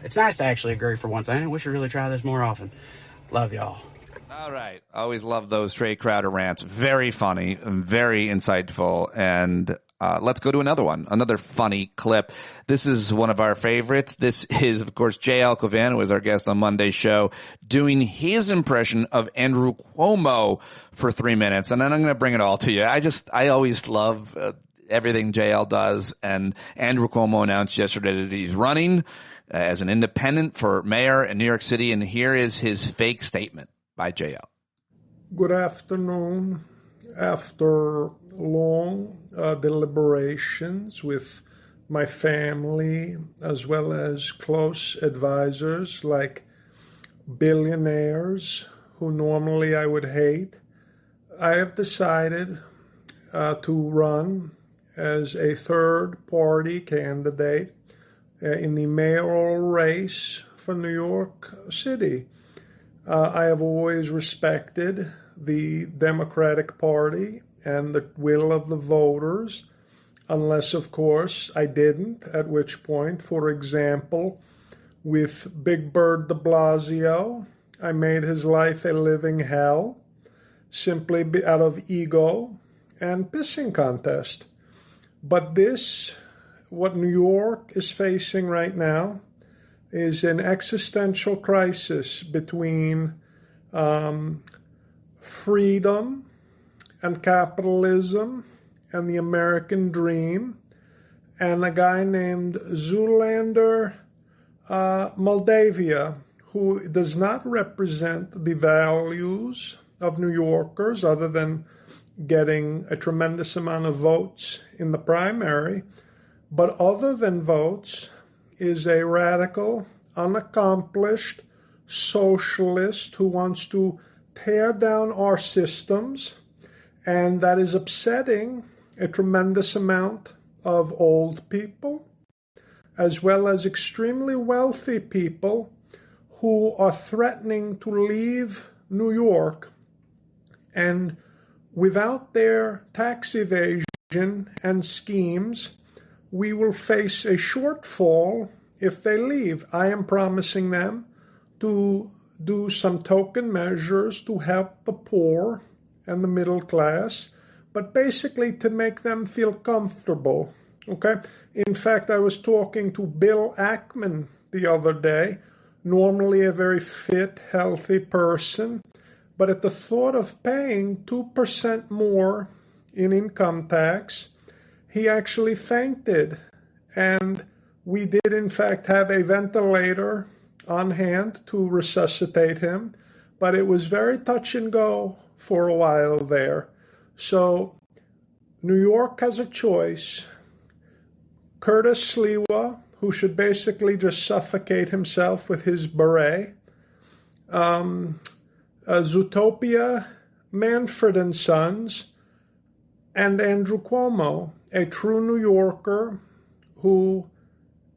It's nice to actually agree for once. I wish we'd really try this more often. Love y'all. All right. Always love those Trey Crowder rants. Very funny, very insightful. And let's go to another one, another funny clip. This is one of our favorites. This is, of course, J.L. Cavan, who was our guest on Monday's show, doing his impression of Andrew Cuomo for 3 minutes. And then I'm going to bring it all to you. I always love everything J.L. does. And Andrew Cuomo announced yesterday that he's running as an independent for mayor in New York City. And here is his fake statement by J.L. Good afternoon. After long deliberations with my family, as well as close advisors like billionaires who normally I would hate, I have decided to run as a third-party candidate in the mayoral race for New York City. I have always respected the Democratic Party and the will of the voters, unless, of course, I didn't, at which point, for example, with Big Bird de Blasio, I made his life a living hell, simply out of ego and pissing contest. But this, what New York is facing right now, is an existential crisis between freedom and capitalism and the American dream, and a guy named Zoolander Moldavia, who does not represent the values of New Yorkers other than getting a tremendous amount of votes in the primary, but other than votes, is a radical, unaccomplished socialist who wants to tear down our systems, and that is upsetting a tremendous amount of old people, as well as extremely wealthy people who are threatening to leave New York. And without their tax evasion and schemes, we will face a shortfall if they leave. I am promising them to do some token measures to help the poor and the middle class, but basically to make them feel comfortable. Okay? In fact, I was talking to Bill Ackman the other day, normally a very fit, healthy person, but at the thought of paying 2% more in income tax, he actually fainted, and we did in fact have a ventilator on hand to resuscitate him, but it was very touch and go for a while there. So New York has a choice. Curtis Sliwa, who should basically just suffocate himself with his beret, Zootopia, Manfred & Sons, and Andrew Cuomo, a true New Yorker who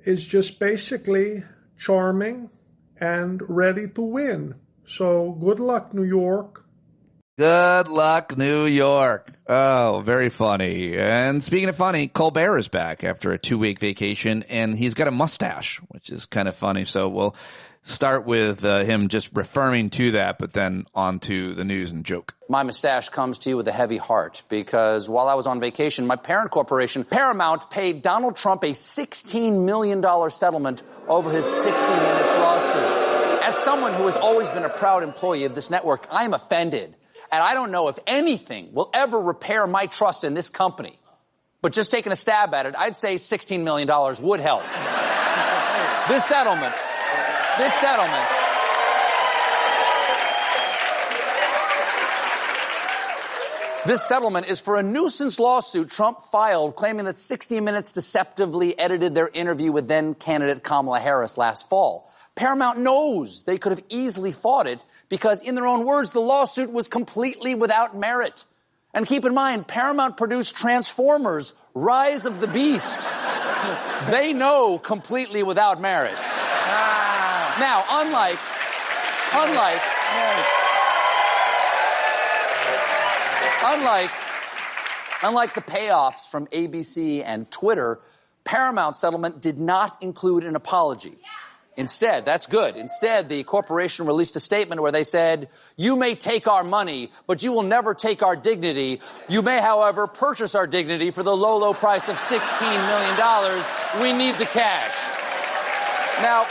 is just basically charming and ready to win. So good luck, New York. Good luck, New York. Oh, very funny. And speaking of funny, Colbert is back after a 2-week vacation, and he's got a mustache, which is kind of funny. So we'll start with him just referring to that, but then on to the news and joke. My mustache comes to you with a heavy heart because while I was on vacation, my parent corporation, Paramount, paid Donald Trump a $16 million settlement over his 60 Minutes lawsuit. As someone who has always been a proud employee of this network, I am offended. And I don't know if anything will ever repair my trust in this company. But just taking a stab at it, I'd say $16 million would help. This settlement is for a nuisance lawsuit Trump filed claiming that 60 Minutes deceptively edited their interview with then-candidate Kamala Harris last fall. Paramount knows they could have easily fought it because, in their own words, the lawsuit was completely without merit. And keep in mind, Paramount produced Transformers, Rise of the Beast. They know completely without merits. Now, unlike the payoffs from ABC and Twitter, Paramount's settlement did not include an apology. Instead, that's good. Instead, the corporation released a statement where they said, "You may take our money, but you will never take our dignity. You may, however, purchase our dignity for the low, low price of $16 million. We need the cash." Now,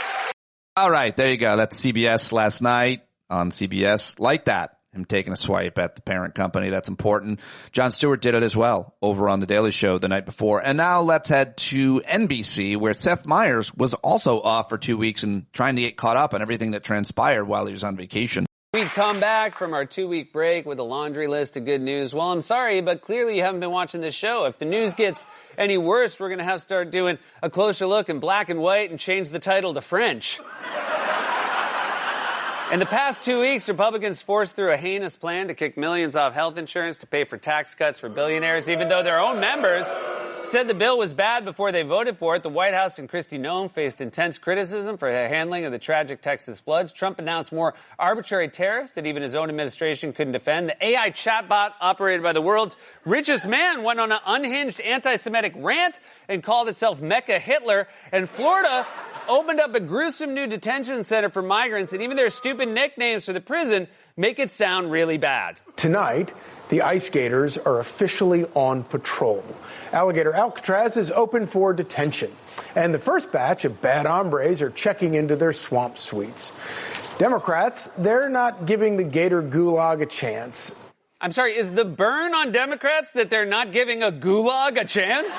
all right, there you go. That's CBS last night on CBS. Like that. Him taking a swipe at the parent company. That's important. Jon Stewart did it as well over on The Daily Show the night before. And now let's head to NBC, where Seth Meyers was also off for 2 weeks and trying to get caught up on everything that transpired while he was on vacation. We come back from our 2-week break with a laundry list of good news. Well, I'm sorry, but clearly you haven't been watching this show. If the news gets any worse, we're going to have to start doing a closer look in black and white and change the title to French. In the past 2 weeks, Republicans forced through a heinous plan to kick millions off health insurance to pay for tax cuts for billionaires, even though their own members said the bill was bad before they voted for it. The White House and Kristi Noem faced intense criticism for their handling of the tragic Texas floods. Trump announced more arbitrary tariffs that even his own administration couldn't defend. The AI chatbot operated by the world's richest man went on an unhinged anti-Semitic rant and called itself Mecca Hitler. And Florida opened up a gruesome new detention center for migrants, and even their stupid nicknames for the prison make it sound really bad. Tonight, the ice skaters are officially on patrol. Alligator Alcatraz is open for detention, and the first batch of bad hombres are checking into their swamp suites. Democrats, they're not giving the Gator Gulag a chance. I'm sorry, is the burn on Democrats that they're not giving a gulag a chance?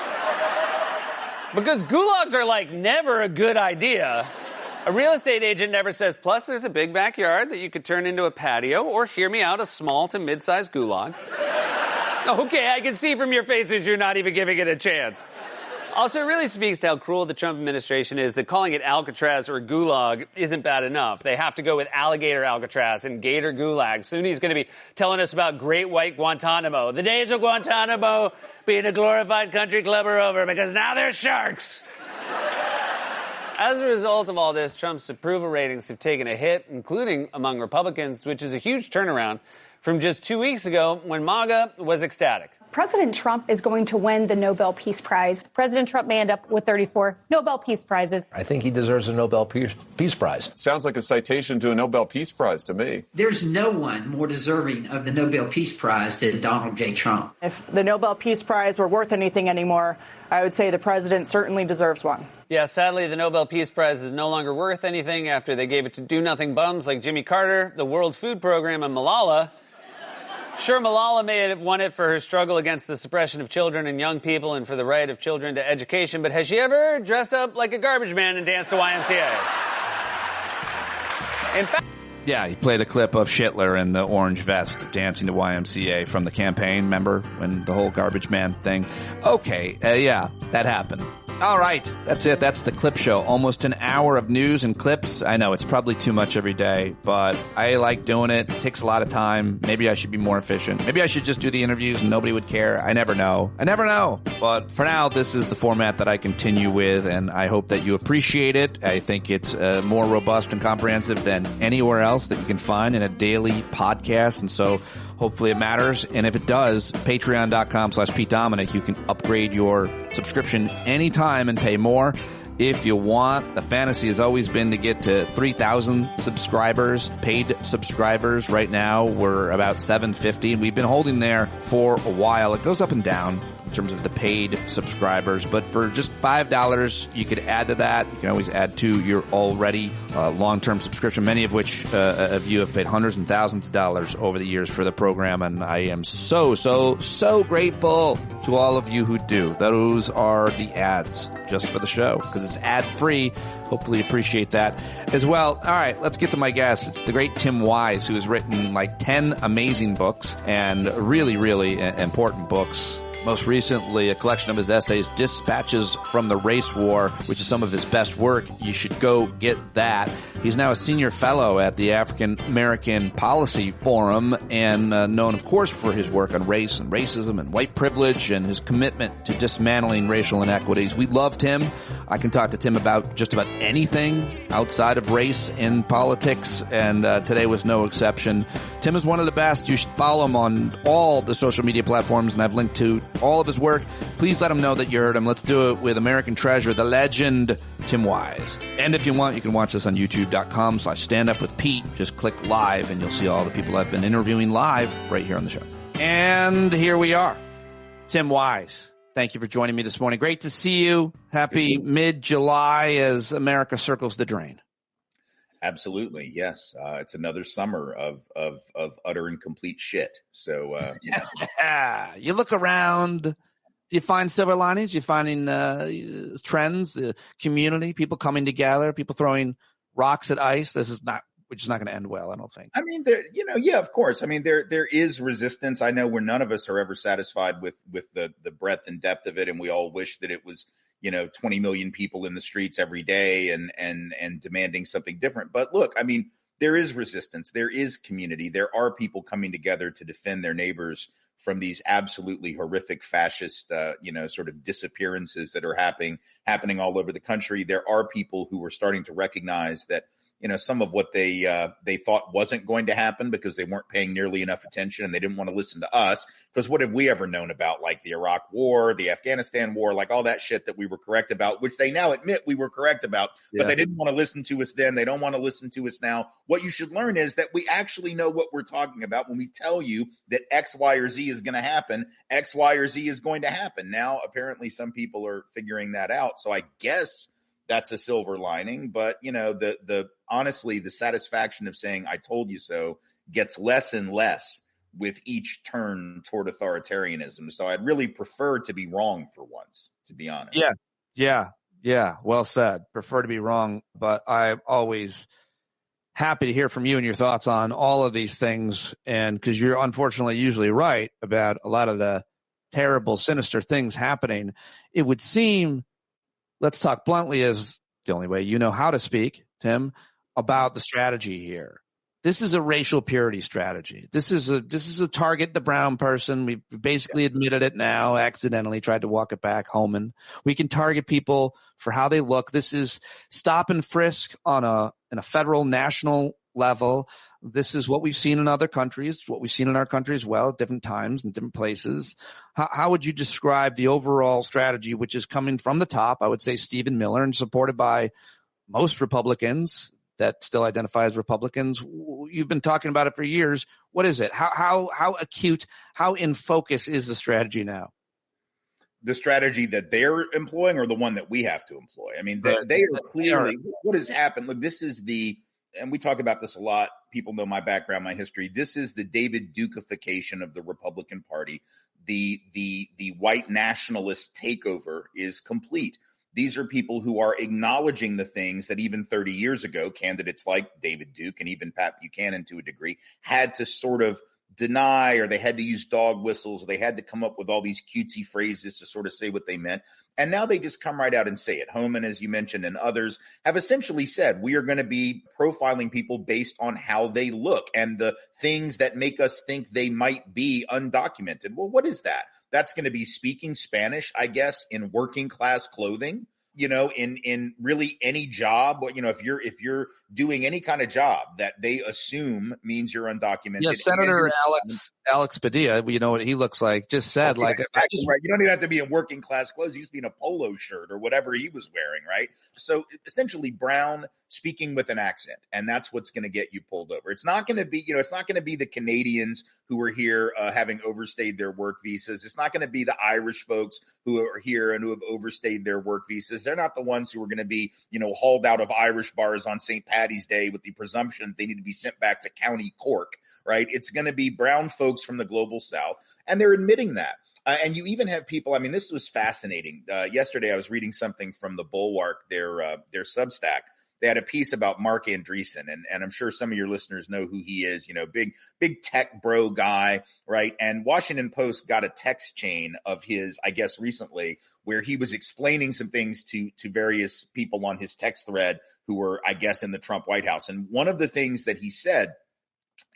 Because gulags are like never a good idea. A real estate agent never says, plus there's a big backyard that you could turn into a patio, or hear me out, a small to mid-sized gulag. Okay, I can see from your faces you're not even giving it a chance. Also, it really speaks to how cruel the Trump administration is that calling it Alcatraz or Gulag isn't bad enough. They have to go with Alligator Alcatraz and Gator Gulag. Soon he's going to be telling us about Great White Guantanamo. The days of Guantanamo being a glorified country club are over because now there's sharks. As a result of all this, Trump's approval ratings have taken a hit, including among Republicans, which is a huge turnaround from just 2 weeks ago when MAGA was ecstatic. President Trump is going to win the Nobel Peace Prize. President Trump may end up with 34 Nobel Peace Prizes. I think he deserves a Nobel Peace Prize. Sounds like a citation to a Nobel Peace Prize to me. There's no one more deserving of the Nobel Peace Prize than Donald J. Trump. If the Nobel Peace Prize were worth anything anymore, I would say the president certainly deserves one. Yeah, sadly, the Nobel Peace Prize is no longer worth anything after they gave it to do-nothing bums like Jimmy Carter, the World Food Program, and Malala. Sure, Malala may have won it for her struggle against the suppression of children and young people and for the right of children to education, but has she ever dressed up like a garbage man and danced to YMCA? In fact... Yeah, he played a clip of Schittler in the orange vest dancing to YMCA from the campaign, remember, when the whole garbage man thing? Okay, yeah, that happened. All right, that's it. That's the clip show. Almost an hour of news and clips. I know it's probably too much every day, but I like doing it. It takes a lot of time. Maybe I should be more efficient. Maybe I should just do the interviews and nobody would care. I never know. But for now, this is the format that I continue with, and I hope that you appreciate it. I think it's more robust and comprehensive than anywhere else that you can find in a daily podcast, and so hopefully it matters. And if it does, patreon.com/Pete Dominic, you can upgrade your subscription anytime and pay more if you want. The fantasy has always been to get to 3,000 subscribers, paid subscribers. Right now, we're about 750, and we've been holding there for a while. It goes up and down in terms of the paid subscribers, but for just $5, you could add to that. You can always add to your already long-term subscription, many of which of you have paid hundreds and thousands of dollars over the years for the program, and I am so grateful to all of you who do. Those are the ads just for the show, because it's ad-free. Hopefully you appreciate that as well. All right, let's get to my guest. It's the great Tim Wise, who has written like 10 amazing books and really, really important books Most recently, a collection of his essays, Dispatches from the Race War, which is some of his best work. You should go get that. He's now a senior fellow at the African American Policy Forum and known, of course, for his work on race and racism and white privilege and his commitment to dismantling racial inequities. We loved him. I can talk to Tim about just about anything outside of race in politics, and today was no exception. Tim is one of the best. You should follow him on all the social media platforms, and I've linked to all of his work. Please let him know that you heard him. Let's do it with American treasure, the legend, Tim Wise. And if you want, you can watch this on youtube.com/standupwithpete. Just click live and you'll see all the people I've been interviewing live right here on the show. And here we are. Tim Wise, thank you for joining me this morning. Great to see you. Happy mid-July as America circles the drain. Absolutely. Yes. It's another summer of utter and complete shit. So, you look around, do you find silver linings? You're finding trends, the community, people coming together, people throwing rocks at ice. Which is not going to end well, I don't think. I mean, yeah, of course. I mean, there is resistance. I know none of us are ever satisfied with the breadth and depth of it. And we all wish that it was, 20 million people in the streets every day and demanding something different. But look, I mean, there is resistance. There is community. There are people coming together to defend their neighbors from these absolutely horrific fascist, sort of disappearances that are happening all over the country. There are people who are starting to recognize that, some of what they thought wasn't going to happen because they weren't paying nearly enough attention and they didn't want to listen to us. Because what have we ever known about, like the Iraq War, the Afghanistan War, like all that shit that we were correct about, which they now admit we were correct about, but they didn't want to listen to us then. They don't want to listen to us now. What you should learn is that we actually know what we're talking about when we tell you that X, Y, or Z is going to happen. X, Y, or Z is going to happen. Now, apparently some people are figuring that out. So I guess that's a silver lining, but honestly, the satisfaction of saying I told you so gets less and less with each turn toward authoritarianism. So I'd really prefer to be wrong for once, to be honest. Yeah. Well said. Prefer to be wrong, but I'm always happy to hear from you and your thoughts on all of these things. And because you're unfortunately usually right about a lot of the terrible, sinister things happening, it would seem, let's talk bluntly as the only way you know how to speak, Tim, about the strategy here. This is a racial purity strategy. This is a target the brown person. We've basically admitted it now, accidentally tried to walk it back, Homan. We can target people for how they look. This is stop and frisk in a federal, national level. This is what we've seen in other countries, what we've seen in our country as well at different times and different places. How would you describe the overall strategy, which is coming from the top? I would say Stephen Miller, and supported by most Republicans that still identify as Republicans. You've been talking about it for years. What is it? How acute, how in focus is the strategy now? The strategy that they're employing or the one that we have to employ? I mean, they are clearly, what has happened? Look, this is and we talk about this a lot. People know my background, my history. This is the David Dukification of the Republican Party. The white nationalist takeover is complete. These are people who are acknowledging the things that even 30 years ago, candidates like David Duke and even Pat Buchanan to a degree had to sort of deny, or they had to use dog whistles, or they had to come up with all these cutesy phrases to sort of say what they meant. And now they just come right out and say it. Homan, as you mentioned, and others have essentially said, we are going to be profiling people based on how they look and the things that make us think they might be undocumented. Well, what is that? That's going to be speaking Spanish, I guess, in working class clothing, in really any job, if you're doing any kind of job that they assume means you're undocumented. Yeah, Senator Alex Padilla, you know what he looks like, just said, right. You don't even have to be in working class clothes. You just be in a polo shirt or whatever he was wearing, right? So essentially brown, speaking with an accent, and that's what's going to get you pulled over. It's not going to be, it's not going to be the Canadians who are here having overstayed their work visas. It's not going to be the Irish folks who are here and who have overstayed their work visas. They're not the ones who are going to be, hauled out of Irish bars on St. Paddy's Day with the presumption that they need to be sent back to County Cork, right? It's going to be brown folks from the global South, and they're admitting that. And you even have people, this was fascinating. Yesterday I was reading something from the Bulwark, their Substack, they had a piece about Mark Andreessen, and I'm sure some of your listeners know who he is, big tech bro guy, right? And Washington Post got a text chain of his, I guess, recently, where he was explaining some things to various people on his text thread who were, I guess, in the Trump White House. And one of the things that he said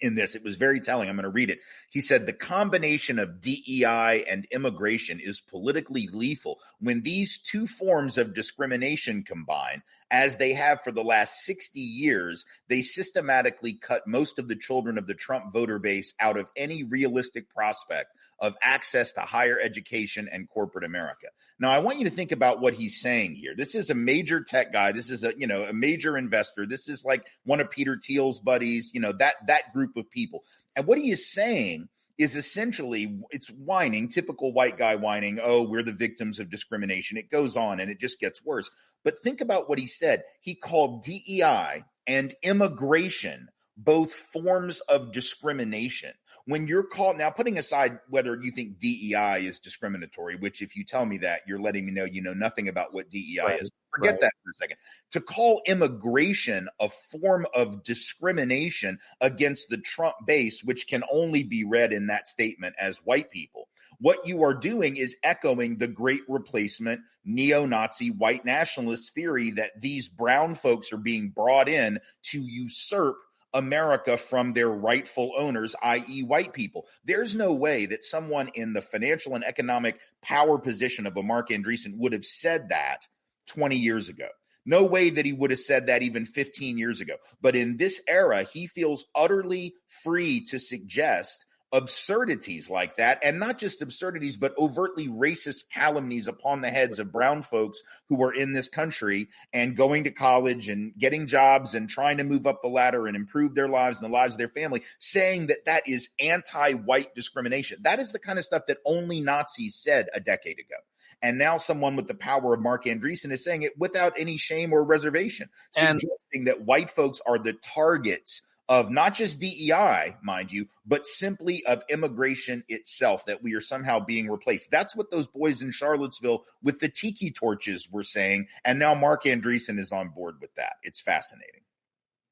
in this, it was very telling. I'm going to read it. He said, the combination of DEI and immigration is politically lethal. When these two forms of discrimination combine, as they have for the last 60 years, they systematically cut most of the children of the Trump voter base out of any realistic prospect of access to higher education and corporate America. Now, I want you to think about what he's saying here. This is a major tech guy. This is a major investor. This is like one of Peter Thiel's buddies, that group of people. And what he is saying is essentially, it's whining, typical white guy whining, oh, we're the victims of discrimination. It goes on and it just gets worse. But think about what he said. He called DEI and immigration both forms of discrimination. When you're called, now putting aside whether you think DEI is discriminatory, which if you tell me that, you're letting me know you know nothing about what DEI is. Forget that for a second. To call immigration a form of discrimination against the Trump base, which can only be read in that statement as white people, what you are doing is echoing the great replacement neo-Nazi white nationalist theory that these brown folks are being brought in to usurp America from their rightful owners, i.e. white people. There's no way that someone in the financial and economic power position of a Mark Andreessen would have said that 20 years ago. No way that he would have said that even 15 years ago. But in this era, he feels utterly free to suggest absurdities like that, and not just absurdities, but overtly racist calumnies upon the heads of brown folks who are in this country and going to college and getting jobs and trying to move up the ladder and improve their lives and the lives of their family, saying that that is anti-white discrimination. That is the kind of stuff that only Nazis said a decade ago. And now someone with the power of Mark Andreessen is saying it without any shame or reservation, suggesting that white folks are the targets of not just DEI, mind you, but simply of immigration itself, that we are somehow being replaced. That's what those boys in Charlottesville with the tiki torches were saying. And now Mark Andreessen is on board with that. It's fascinating.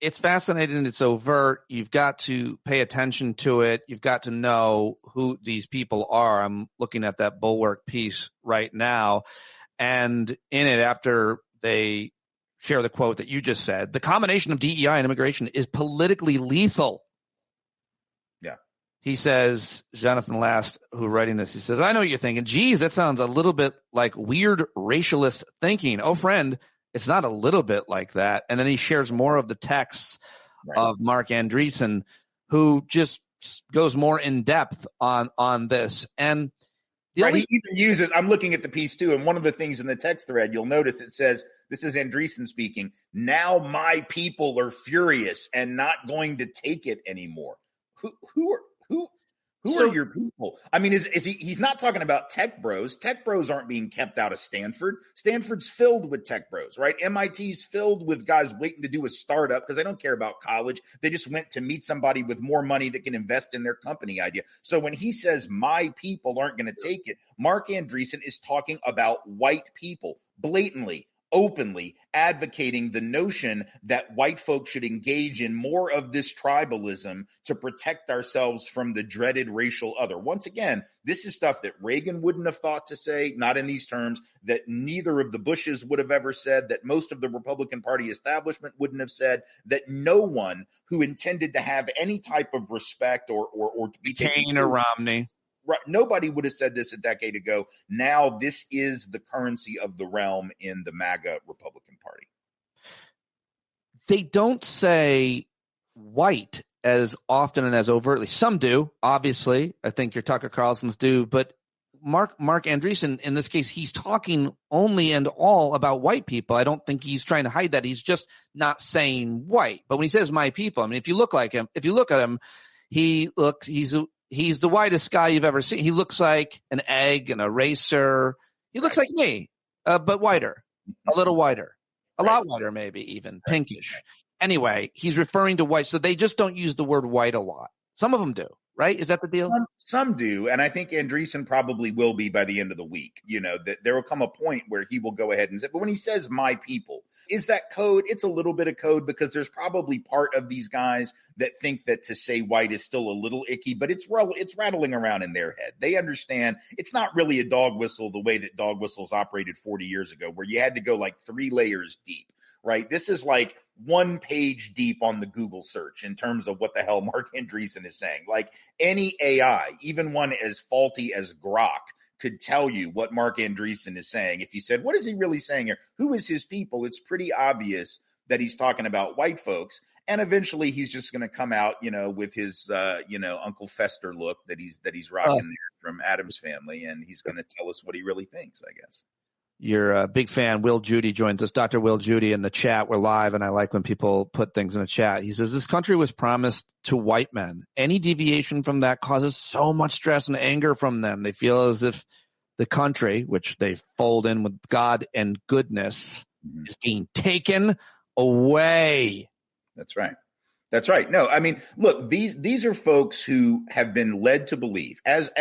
It's fascinating. It's overt. You've got to pay attention to it. You've got to know who these people are. I'm looking at that Bulwark piece right now. And in it, after they share the quote that you just said, the combination of DEI and immigration is politically lethal. Yeah. He says, Jonathan Last, who writing this, he says, I know what you're thinking. Geez, that sounds a little bit like weird racialist thinking. Oh, friend, it's not a little bit like that. And then he shares more of the texts of Mark Andreessen, who just goes more in depth on this. And he even uses, I'm looking at the piece too, and one of the things in the text thread, you'll notice it says, this is Andreessen speaking, now my people are furious and not going to take it anymore. Who are your people? I mean, is he's not talking about tech bros. Tech bros aren't being kept out of Stanford. Stanford's filled with tech bros, right? MIT's filled with guys waiting to do a startup because they don't care about college. They just went to meet somebody with more money that can invest in their company idea. So when he says my people aren't going to take it, Mark Andreessen is talking about white people blatantly, openly advocating the notion that white folks should engage in more of this tribalism to protect ourselves from the dreaded racial other. Once again, this is stuff that Reagan wouldn't have thought to say, not in these terms, that neither of the Bushes would have ever said, that most of the Republican Party establishment wouldn't have said, that no one who intended to have any type of respect or to be Kane or Romney. Right. Nobody would have said this a decade ago. Now this is the currency of the realm in the MAGA Republican Party. They don't say white as often and as overtly. Some do, obviously. I think your Tucker Carlson's do. But Mark Andreessen, in this case, he's talking only and all about white people. I don't think he's trying to hide that. He's just not saying white. But when he says my people, I mean, if you look at him, he's the whitest guy you've ever seen. He looks like an egg, an eraser. He looks like me, but whiter, a little whiter, a lot whiter, maybe even pinkish. Anyway, he's referring to white. So they just don't use the word white a lot. Some of them do, right? Is that the deal? Some do. And I think Andreessen probably will be by the end of the week. That there will come a point where he will go ahead and say, but when he says my people, Is that code? It's a little bit of code because there's probably part of these guys that think that to say white is still a little icky, but it's rattling around in their head. They understand it's not really a dog whistle the way that dog whistles operated 40 years ago, where you had to go like 3 layers deep, right? This is like 1 page deep on the Google search in terms of what the hell Mark Andreessen is saying. Like any AI, even one as faulty as Grok, could tell you what Mark Andreessen is saying. If you said, what is he really saying here? Who is his people? It's pretty obvious that he's talking about white folks. And eventually he's just going to come out, with his, Uncle Fester look that he's rocking there from Addams Family. And he's going to tell us what he really thinks, I guess. You're a big fan. Will Judy joins us. Dr. Will Judy in the chat. We're live, and I like when people put things in the chat. He says, this country was promised to white men. Any deviation from that causes so much stress and anger from them. They feel as if the country, which they fold in with God and goodness, is being taken away. That's right. That's right. No, I mean, look, these are folks who have been led to believe, as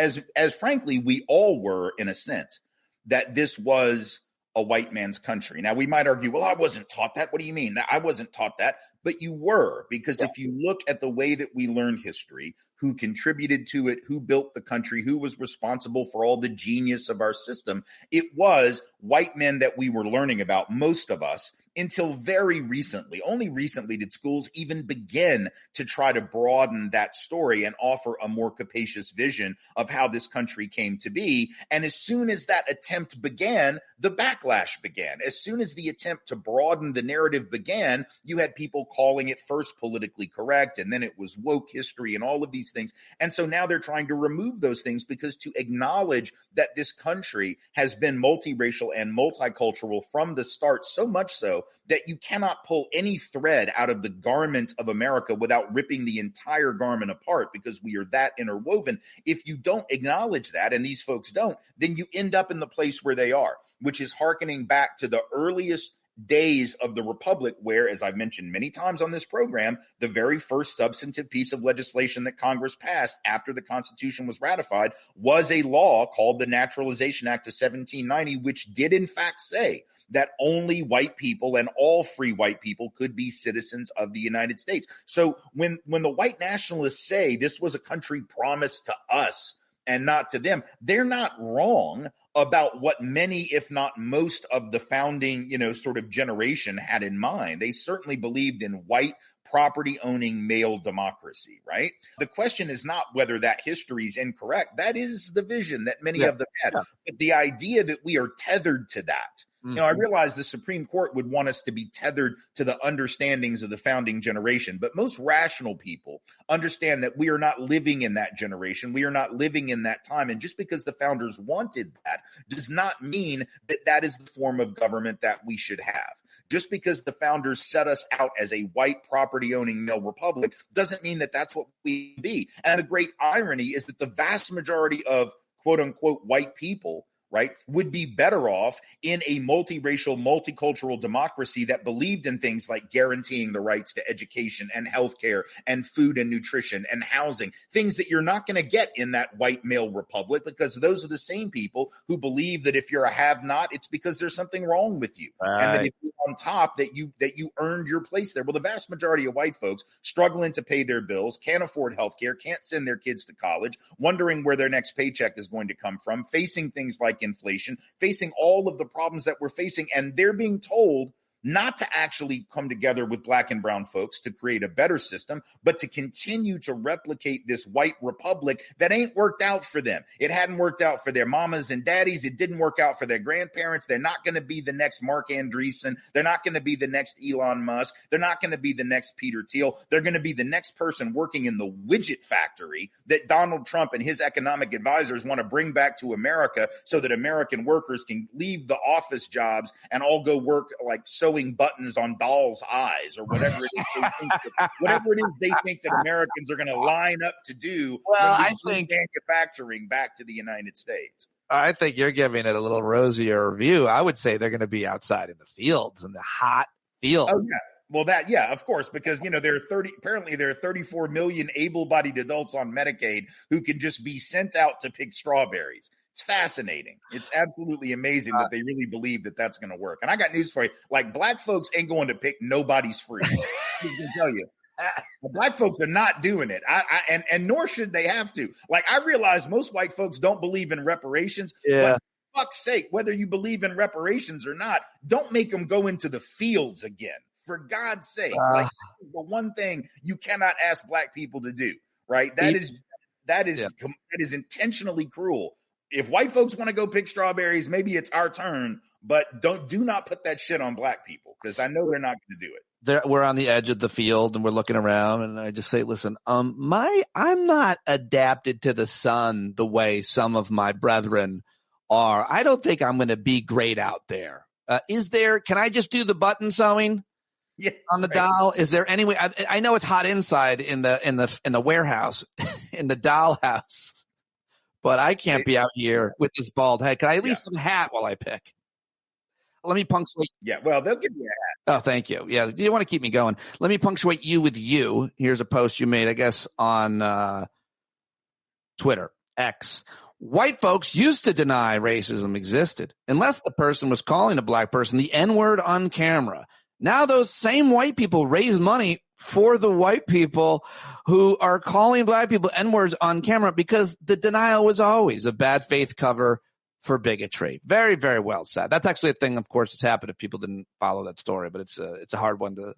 frankly we all were in a sense, that this was a white man's country. Now, we might argue, well, I wasn't taught that. What do you mean? I wasn't taught that. But you were, because if you look at the way that we learned history, who contributed to it, who built the country, who was responsible for all the genius of our system, it was white men that we were learning about, most of us, until very recently. Only recently did schools even begin to try to broaden that story and offer a more capacious vision of how this country came to be. And as soon as that attempt began, the backlash began. As soon as the attempt to broaden the narrative began, you had people calling it first politically correct, and then it was woke history and all of these things. And so now they're trying to remove those things, because to acknowledge that this country has been multiracial and multicultural from the start, so much so that you cannot pull any thread out of the garment of America without ripping the entire garment apart, because we are that interwoven. If you don't acknowledge that, and these folks don't, then you end up in the place where they are, which is hearkening back to the earliest days of the Republic, where, as I've mentioned many times on this program, the very first substantive piece of legislation that Congress passed after the Constitution was ratified was a law called the Naturalization Act of 1790, which did in fact say that only white people and all free white people could be citizens of the United States. So when the white nationalists say this was a country promised to us and not to them, they're not wrong about what many, if not most, of the founding, sort of generation had in mind. They certainly believed in white property-owning male democracy, right? The question is not whether that history is incorrect. That is the vision that many of them had. Yeah. But the idea that we are tethered to that, I realize the Supreme Court would want us to be tethered to the understandings of the founding generation, but most rational people understand that we are not living in that generation. We are not living in that time. And just because the founders wanted that does not mean that that is the form of government that we should have. Just because the founders set us out as a white property-owning male republic doesn't mean that that's what we be. And the great irony is that the vast majority of quote-unquote white people, right, would be better off in a multiracial, multicultural democracy that believed in things like guaranteeing the rights to education and healthcare and food and nutrition and housing, things that you're not going to get in that white male republic, because those are the same people who believe that if you're a have-not, it's because there's something wrong with you. Right. And that if you're on top, that you earned your place there. Well, the vast majority of white folks struggling to pay their bills, can't afford healthcare, can't send their kids to college, wondering where their next paycheck is going to come from, facing things like inflation, facing all of the problems that we're facing, and they're being told not to actually come together with black and brown folks to create a better system, but to continue to replicate this white republic that ain't worked out for them. It hadn't worked out for their mamas and daddies. It didn't work out for their grandparents. They're not going to be the next Mark Andreessen. They're not going to be the next Elon Musk. They're not going to be the next Peter Thiel. They're going to be the next person working in the widget factory that Donald Trump and his economic advisors want to bring back to America so that American workers can leave the office jobs and all go work like sewing buttons on dolls' eyes or whatever it is they think that Americans are going to line up to do. Well, I think manufacturing back to the United States. I think you're giving it a little rosier view. I would say they're going to be outside in the fields, in the hot fields. Oh yeah. Well, of course, because, there are 34 million able-bodied adults on Medicaid who can just be sent out to pick strawberries. It's fascinating. It's absolutely amazing that they really believe that that's going to work. And I got news for you. Like, black folks ain't going to pick nobody's free. I'm going to tell you. Black folks are not doing it. And nor should they have to. Like, I realize most white folks don't believe in reparations. Yeah. But for fuck's sake, whether you believe in reparations or not, don't make them go into the fields again. For God's sake. Like, that is the one thing you cannot ask black people to do, right? That is intentionally cruel. If white folks want to go pick strawberries, maybe it's our turn, but do not put that shit on black people, because I know they're not going to do it. We're on the edge of the field and we're looking around, and I just say, listen, I'm not adapted to the sun the way some of my brethren are. I don't think I'm going to be great out there. Can I just do the button sewing? Yeah, on the doll? Is there any way? I know it's hot inside in the warehouse, in the doll house, but I can't be out here with this bald head. Can I at least have a hat while I pick? Let me punctuate. Yeah, well, they'll give you a hat. Oh, thank you. Yeah, you want to keep me going. Let me punctuate you with you. Here's a post you made, I guess, on Twitter, X. White folks used to deny racism existed unless the person was calling a black person the N-word on camera. Now those same white people raise money for the white people who are calling black people N-words on camera because the denial was always a bad faith cover for bigotry. Very, very well said. That's actually a thing, of course, that's happened if people didn't follow that story, but it's a hard one to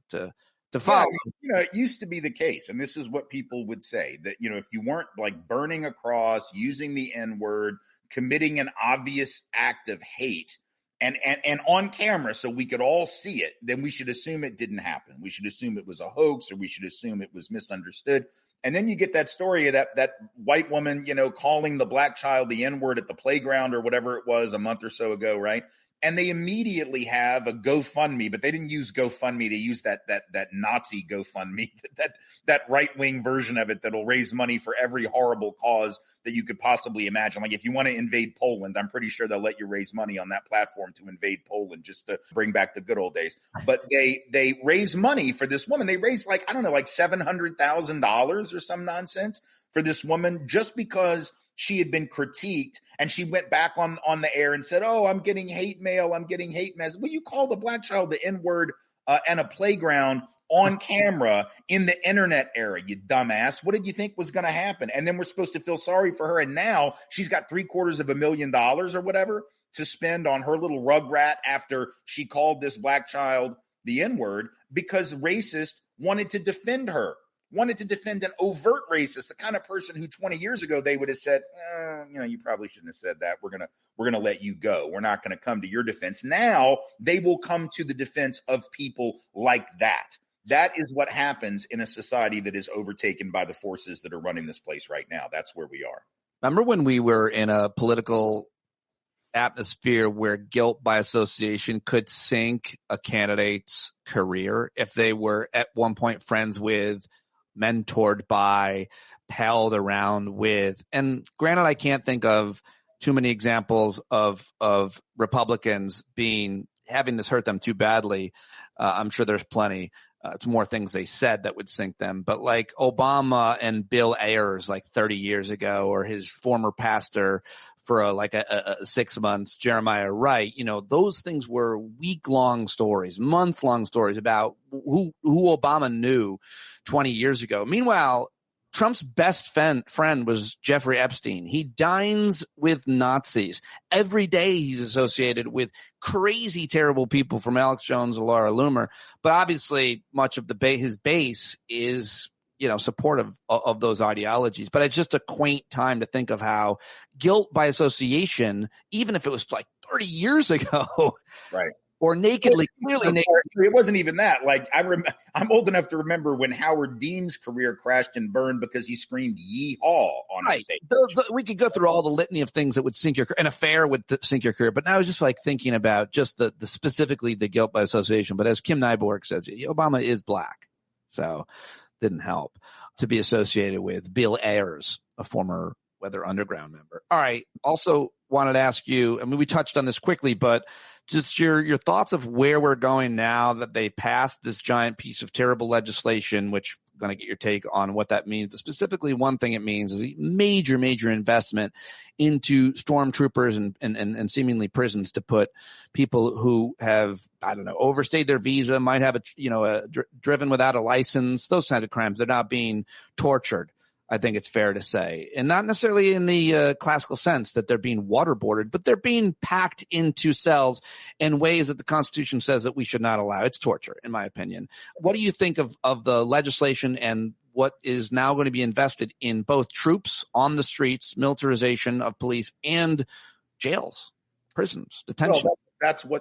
follow. Yeah, it used to be the case, and this is what people would say, that, if you weren't like burning a cross, using the N-word, committing an obvious act of hate, and on camera so we could all see it, then we should assume it didn't happen. We should assume it was a hoax, or we should assume it was misunderstood. And then you get that story of that white woman, calling the black child the N-word at the playground or whatever it was a month or so ago, right? And they immediately have a GoFundMe, but they didn't use GoFundMe. They used that Nazi GoFundMe, that right-wing version of it that'll raise money for every horrible cause that you could possibly imagine. Like, if you want to invade Poland, I'm pretty sure they'll let you raise money on that platform to invade Poland just to bring back the good old days. But they raise money for this woman. They raised like $700,000 or some nonsense for this woman just because she had been critiqued, and she went back on the air and said, "Oh, I'm getting hate mail. I'm getting hate messages." Well, you called a black child the N-word and a playground on camera in the internet era, you dumbass. What did you think was going to happen? And then we're supposed to feel sorry for her. And now she's got $750,000 or whatever to spend on her little rugrat after she called this black child the N-word because racist wanted to defend her. Wanted to defend an overt racist, the kind of person who 20 years ago they would have said, you probably shouldn't have said that. We're gonna let you go. We're not going to come to your defense. Now they will come to the defense of people like that. That is what happens in a society that is overtaken by the forces that are running this place right now. That's where we are. Remember when we were in a political atmosphere where guilt by association could sink a candidate's career if they were at one point friends with, mentored by, palled around with? And granted, I can't think of too many examples of Republicans having this hurt them too badly. I'm sure there's plenty. It's more things they said that would sink them. But like Obama and Bill Ayers like 30 years ago, or his former pastor for a 6 months, Jeremiah Wright, those things were week-long stories, month-long stories about who Obama knew 20 years ago. Meanwhile, Trump's best friend was Jeffrey Epstein. He dines with Nazis. Every day he's associated with crazy, terrible people, from Alex Jones to Laura Loomer. But obviously much of his base is, supportive of those ideologies. But it's just a quaint time to think of how guilt by association, even if it was like 30 years ago, right, or clearly naked. It wasn't even that. Like, I'm old enough to remember when Howard Dean's career crashed and burned because he screamed "Yee-haw" on a stage. We could go through all the litany of things that would sink your career. An affair would sink your career. But now I was just like thinking about just the specifically the guilt by association. But as Kim Nyborg says, Obama is black, so didn't help to be associated with Bill Ayers, a former Weather Underground member. All right. Also wanted to ask you, we touched on this quickly, but just your thoughts of where we're going now that they passed this giant piece of terrible legislation, which going to get your take on what that means. But specifically, one thing it means is a major, major investment into stormtroopers and seemingly prisons to put people who have, I don't know, overstayed their visa, might have driven without a license, those kinds of crimes. They're not being tortured, I think it's fair to say, and not necessarily in the classical sense that they're being waterboarded, but they're being packed into cells in ways that the Constitution says that we should not allow. It's torture, in my opinion. What do you think of the legislation and what is now going to be invested in both troops on the streets, militarization of police, and jails, prisons, detention? Well,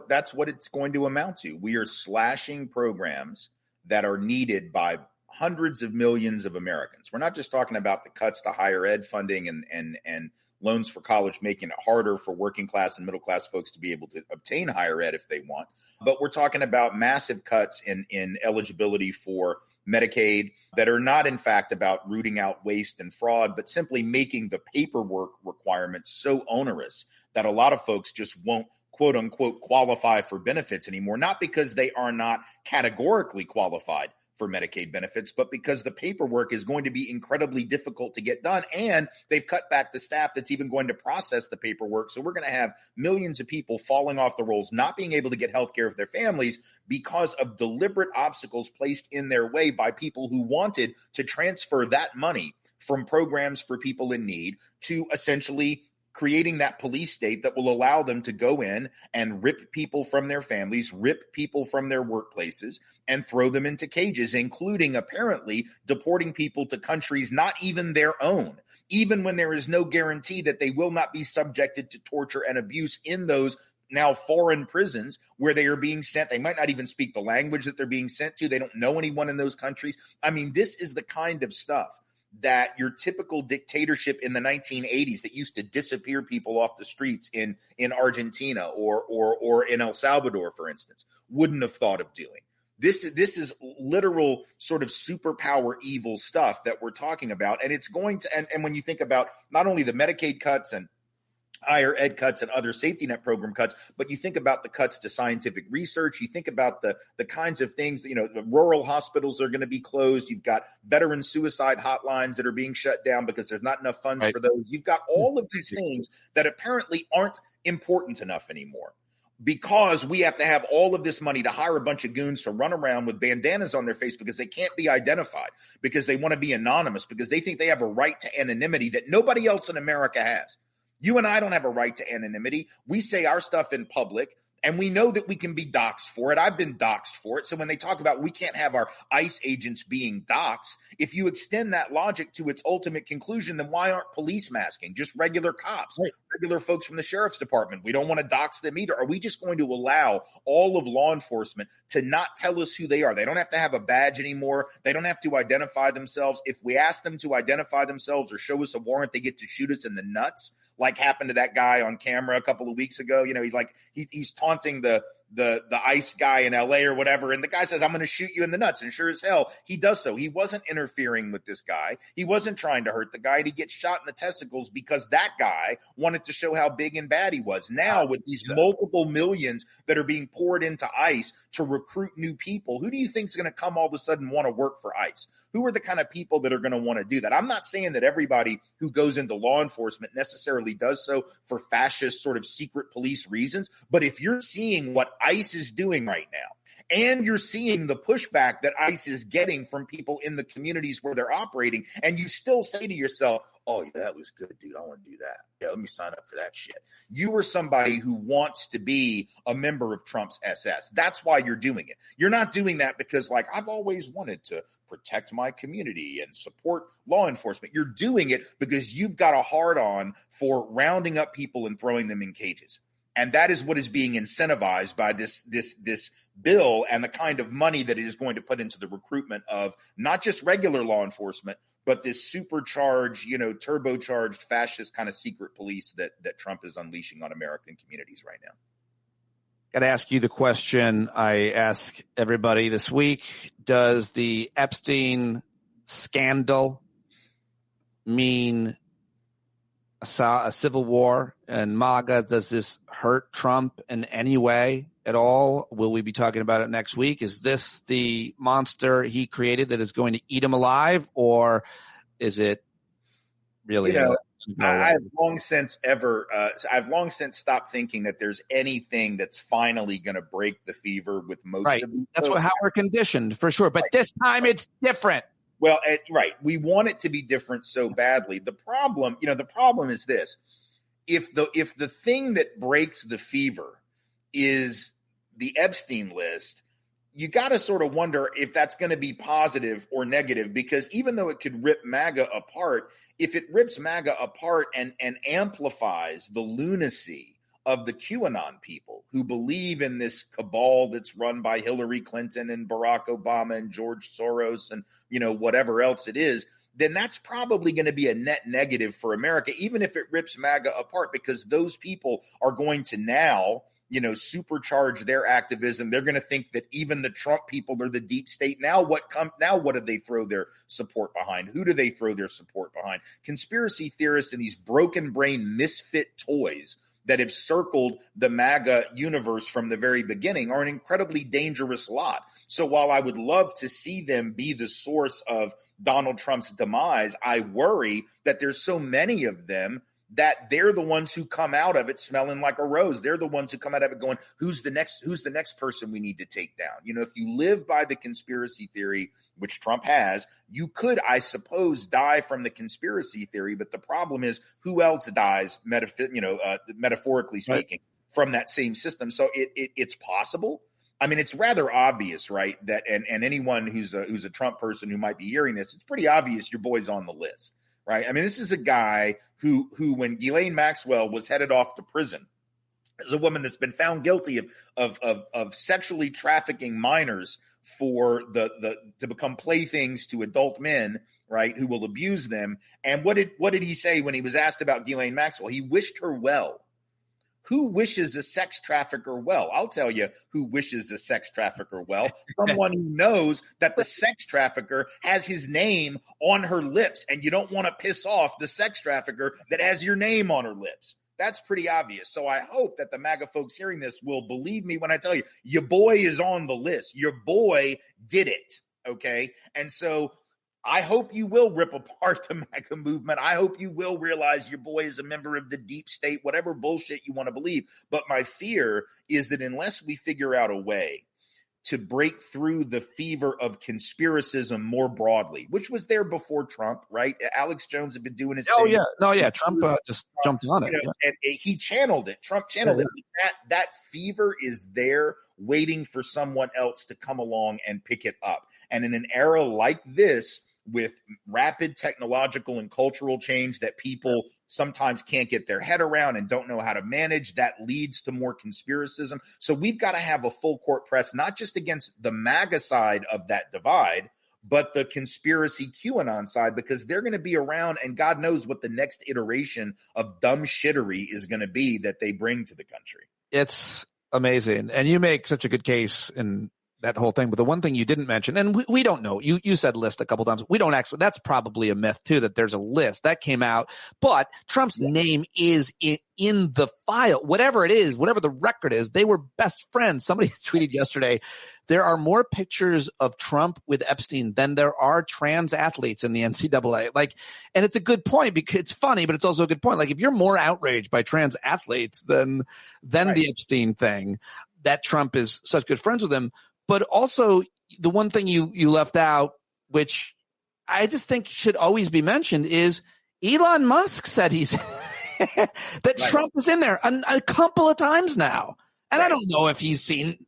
that's what it's going to amount to. We are slashing programs that are needed by hundreds of millions of Americans. We're not just talking about the cuts to higher ed funding and loans for college, making it harder for working class and middle class folks to be able to obtain higher ed if they want. But we're talking about massive cuts in eligibility for Medicaid that are not, in fact, about rooting out waste and fraud, but simply making the paperwork requirements so onerous that a lot of folks just won't, quote unquote, qualify for benefits anymore, not because they are not categorically qualified for Medicaid benefits, but because the paperwork is going to be incredibly difficult to get done. And they've cut back the staff that's even going to process the paperwork. So we're going to have millions of people falling off the rolls, not being able to get health care for their families because of deliberate obstacles placed in their way by people who wanted to transfer that money from programs for people in need to essentially creating that police state that will allow them to go in and rip people from their families, rip people from their workplaces, and throw them into cages, including apparently deporting people to countries not even their own, even when there is no guarantee that they will not be subjected to torture and abuse in those now foreign prisons where they are being sent. They might not even speak the language that they're being sent to. They don't know anyone in those countries. I mean, this is the kind of stuff that your typical dictatorship in the 1980s that used to disappear people off the streets in Argentina or in El Salvador, for instance, wouldn't have thought of doing. This is literal sort of superpower evil stuff that we're talking about. And it's going to, and when you think about not only the Medicaid cuts and higher ed cuts and other safety net program cuts, but you think about the cuts to scientific research. You think about the kinds of things, the rural hospitals are going to be closed. You've got veteran suicide hotlines that are being shut down because there's not enough funds for those. You've got all of these things that apparently aren't important enough anymore, because we have to have all of this money to hire a bunch of goons to run around with bandanas on their face because they can't be identified, because they want to be anonymous, because they think they have a right to anonymity that nobody else in America has. You and I don't have a right to anonymity. We say our stuff in public, and we know that we can be doxxed for it. I've been doxxed for it. So when they talk about we can't have our ICE agents being doxxed, if you extend that logic to its ultimate conclusion, then why aren't police masking? Just regular cops, regular folks from the sheriff's department. We don't want to dox them either. Are we just going to allow all of law enforcement to not tell us who they are? They don't have to have a badge anymore. They don't have to identify themselves. If we ask them to identify themselves or show us a warrant, they get to shoot us in the nuts, like happened to that guy on camera a couple of weeks ago. He's taunting the ICE guy in LA or whatever. And the guy says, I'm going to shoot you in the nuts. And sure as hell, he does so. He wasn't interfering with this guy. He wasn't trying to hurt the guy. And he gets shot in the testicles because that guy wanted to show how big and bad he was. Now, with these multiple millions that are being poured into ICE to recruit new people, who do you think is going to come all of a sudden want to work for ICE? Who are the kind of people that are going to want to do that? I'm not saying that everybody who goes into law enforcement necessarily does so for fascist sort of secret police reasons. But if you're seeing what ICE is doing right now, and you're seeing the pushback that ICE is getting from people in the communities where they're operating, and you still say to yourself, oh, yeah, that was good, dude, I want to do that. Yeah, let me sign up for that shit. You are somebody who wants to be a member of Trump's SS. That's why you're doing it. You're not doing that because, like, I've always wanted to protect my community and support law enforcement. You're doing it because you've got a hard-on for rounding up people and throwing them in cages. And that is what is being incentivized by this bill and the kind of money that it is going to put into the recruitment of not just regular law enforcement, but this supercharged, turbocharged fascist kind of secret police that Trump is unleashing on American communities right now. Got to ask you the question I ask everybody this week. Does the Epstein scandal mean a civil war in MAGA? Does this hurt Trump in any way? at all? Will we be talking about it next week? Is this the monster he created that is going to eat him alive, or is it really? I've long since stopped thinking that there's anything that's finally going to break the fever with most of these That's folks. how we're conditioned, for sure. But this time it's different. Well, right. We want it to be different so badly. The problem is this. If the thing that breaks the fever is the Epstein list, you got to sort of wonder if that's going to be positive or negative, because even though it could rip MAGA apart, if it rips MAGA apart and amplifies the lunacy of the QAnon people who believe in this cabal that's run by Hillary Clinton and Barack Obama and George Soros and, whatever else it is, then that's probably going to be a net negative for America, even if it rips MAGA apart, because those people are going to now supercharge their activism. They're going to think that even the Trump people are the deep state. Now what do they throw their support behind? Who do they throw their support behind? Conspiracy theorists and these broken brain misfit toys that have circled the MAGA universe from the very beginning are an incredibly dangerous lot. So while I would love to see them be the source of Donald Trump's demise, I worry that there's so many of them that they're the ones who come out of it smelling like a rose. They're the ones who come out of it going, who's the next person we need to take down? If you live by the conspiracy theory, which Trump has, you could, I suppose, die from the conspiracy theory. But the problem is, who else dies, metaphorically speaking, from that same system? So it's possible. I mean, it's rather obvious, right? That and anyone who's a Trump person who might be hearing this, it's pretty obvious your boy's on the list. Right. I mean, this is a guy who when Ghislaine Maxwell was headed off to prison, is a woman that's been found guilty of sexually trafficking minors to become playthings to adult men, right, who will abuse them. And what did he say when he was asked about Ghislaine Maxwell? He wished her well. Who wishes a sex trafficker well? I'll tell you who wishes a sex trafficker well. Someone who knows that the sex trafficker has his name on her lips, and you don't want to piss off the sex trafficker that has your name on her lips. That's pretty obvious. So I hope that the MAGA folks hearing this will believe me when I tell you, your boy is on the list. Your boy did it, okay? And so I hope you will rip apart the MAGA movement. I hope you will realize your boy is a member of the deep state, whatever bullshit you want to believe. But my fear is that unless we figure out a way to break through the fever of conspiracism more broadly, which was there before Trump, right? Alex Jones had been doing his thing. Trump just jumped on it. And he channeled it. Trump channeled it. That fever is there waiting for someone else to come along and pick it up. And in an era like this, with rapid technological and cultural change that people sometimes can't get their head around and don't know how to manage, that leads to more conspiracism. So we've got to have a full court press, not just against the MAGA side of that divide, but the conspiracy QAnon side, because they're going to be around, and God knows what the next iteration of dumb shittery is going to be that they bring to the country. It's amazing. And you make such a good case in that whole thing. But the one thing you didn't mention, and we don't know, you said list a couple times. We don't actually, that's probably a myth too, that there's a list that came out, but Trump's name is in the file, whatever it is, whatever the record is. They were best friends. Somebody tweeted yesterday, there are more pictures of Trump with Epstein than there are trans athletes in the NCAA. And it's a good point because it's funny, but it's also a good point. If you're more outraged by trans athletes than the Epstein thing, that Trump is such good friends with him. But also the one thing you left out, which I just think should always be mentioned, is Elon Musk said that Trump is in there a couple of times now. And I don't know if he's seen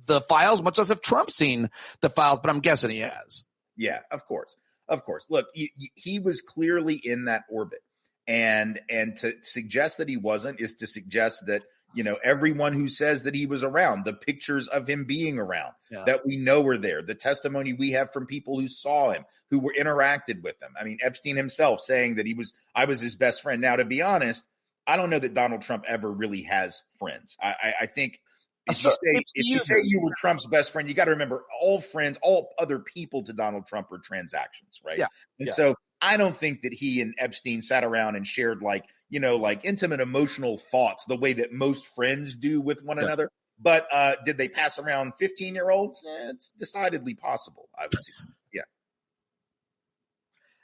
the files, much less if Trump's seen the files, but I'm guessing he has. Yeah, of course. Of course. Look, he was clearly in that orbit. And to suggest that he wasn't is to suggest that, everyone who says that he was around, the pictures of him being around that we know were there, the testimony we have from people who saw him, who were interacted with him. I mean, Epstein himself saying that I was his best friend. Now, to be honest, I don't know that Donald Trump ever really has friends. I think if you say you were Trump's best friend, you got to remember all other people to Donald Trump are transactions, right? Yeah. So I don't think that he and Epstein sat around and shared intimate emotional thoughts the way that most friends do with one another. But did they pass around 15-year-olds? It's decidedly possible, I would say. Yeah.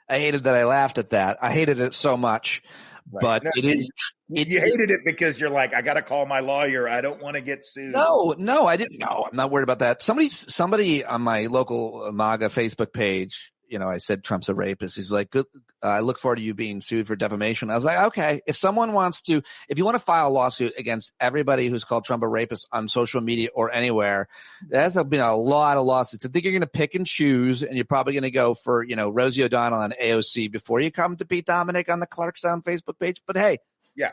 I hated that I laughed at that. I hated it so much. Right. But no, it is. You hated it because you're like, I got to call my lawyer. I don't want to get sued. No, I didn't. No, I'm not worried about that. Somebody on my local MAGA Facebook page, I said Trump's a rapist. He's like, good. I look forward to you being sued for defamation. I was like, okay, if you want to file a lawsuit against everybody who's called Trump a rapist on social media or anywhere, there's been a lot of lawsuits. I think you're going to pick and choose, and you're probably going to go for, Rosie O'Donnell on AOC before you come to Pete Dominic on the Clarkstown Facebook page. But hey, yeah,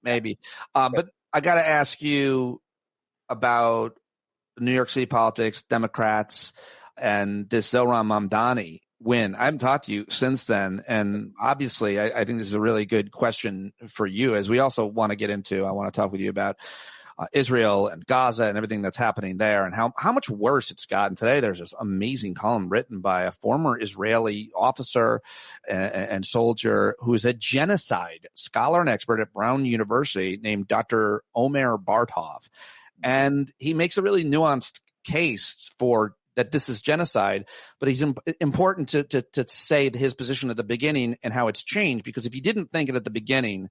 maybe. But I got to ask you about New York City politics, Democrats, and this Zohran Mamdani win. I haven't talked to you since then. And obviously, I think this is a really good question for you, as we also want to get into. I want to talk with you about Israel and Gaza and everything that's happening there and how much worse it's gotten. Today, there's this amazing column written by a former Israeli officer and soldier who is a genocide scholar and expert at Brown University named Dr. Omer Bartov. And he makes a really nuanced case for that this is genocide, but he's important to say his position at the beginning and how it's changed, because if he didn't think it at the beginning,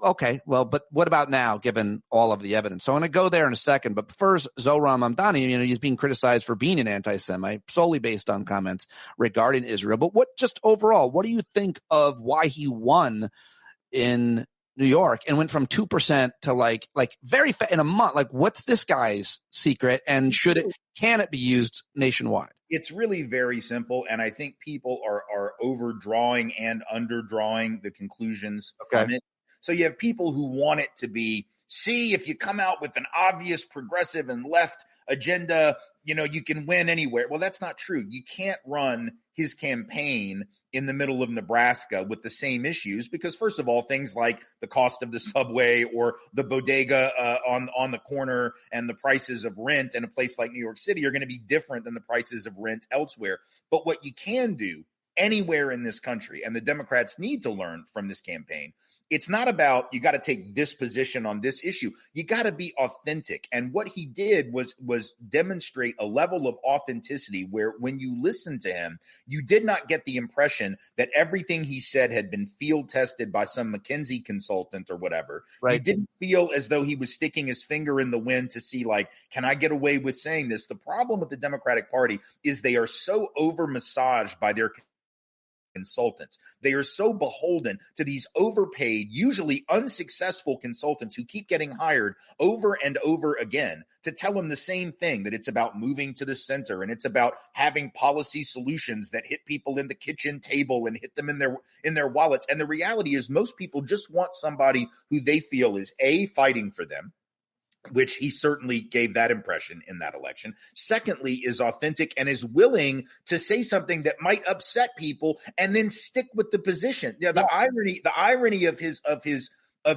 okay, well, but what about now, given all of the evidence? So I'm going to go there in a second, but first, Zohran Mamdani, he's being criticized for being an anti-Semite solely based on comments regarding Israel. But just overall, what do you think of why he won in New York and went from 2% to like very in a month? Like, what's this guy's secret, and can it be used nationwide? It's really very simple, and I think people are overdrawing and underdrawing the conclusions from it. So you have people who want it to be, see, if you come out with an obvious progressive and left agenda, you can win anywhere. Well, that's not true. You can't run his campaign in the middle of Nebraska with the same issues, because first of all, things like the cost of the subway or the bodega on the corner and the prices of rent in a place like New York City are going to be different than the prices of rent elsewhere. But what you can do anywhere in this country, and the Democrats need to learn from this campaign, it's not about you got to take this position on this issue. You got to be authentic. And what he did was demonstrate a level of authenticity where when you listen to him, you did not get the impression that everything he said had been field tested by some McKinsey consultant or whatever. Right. You didn't feel as though he was sticking his finger in the wind to see, like, can I get away with saying this? The problem with the Democratic Party is they are so over-massaged by their consultants. They are so beholden to these overpaid, usually unsuccessful consultants who keep getting hired over and over again to tell them the same thing, that it's about moving to the center and it's about having policy solutions that hit people in the kitchen table and hit them in their wallets. And the reality is most people just want somebody who they feel is fighting for them, which he certainly gave that impression in that election. Secondly, is authentic and is willing to say something that might upset people and then stick with the position. The irony of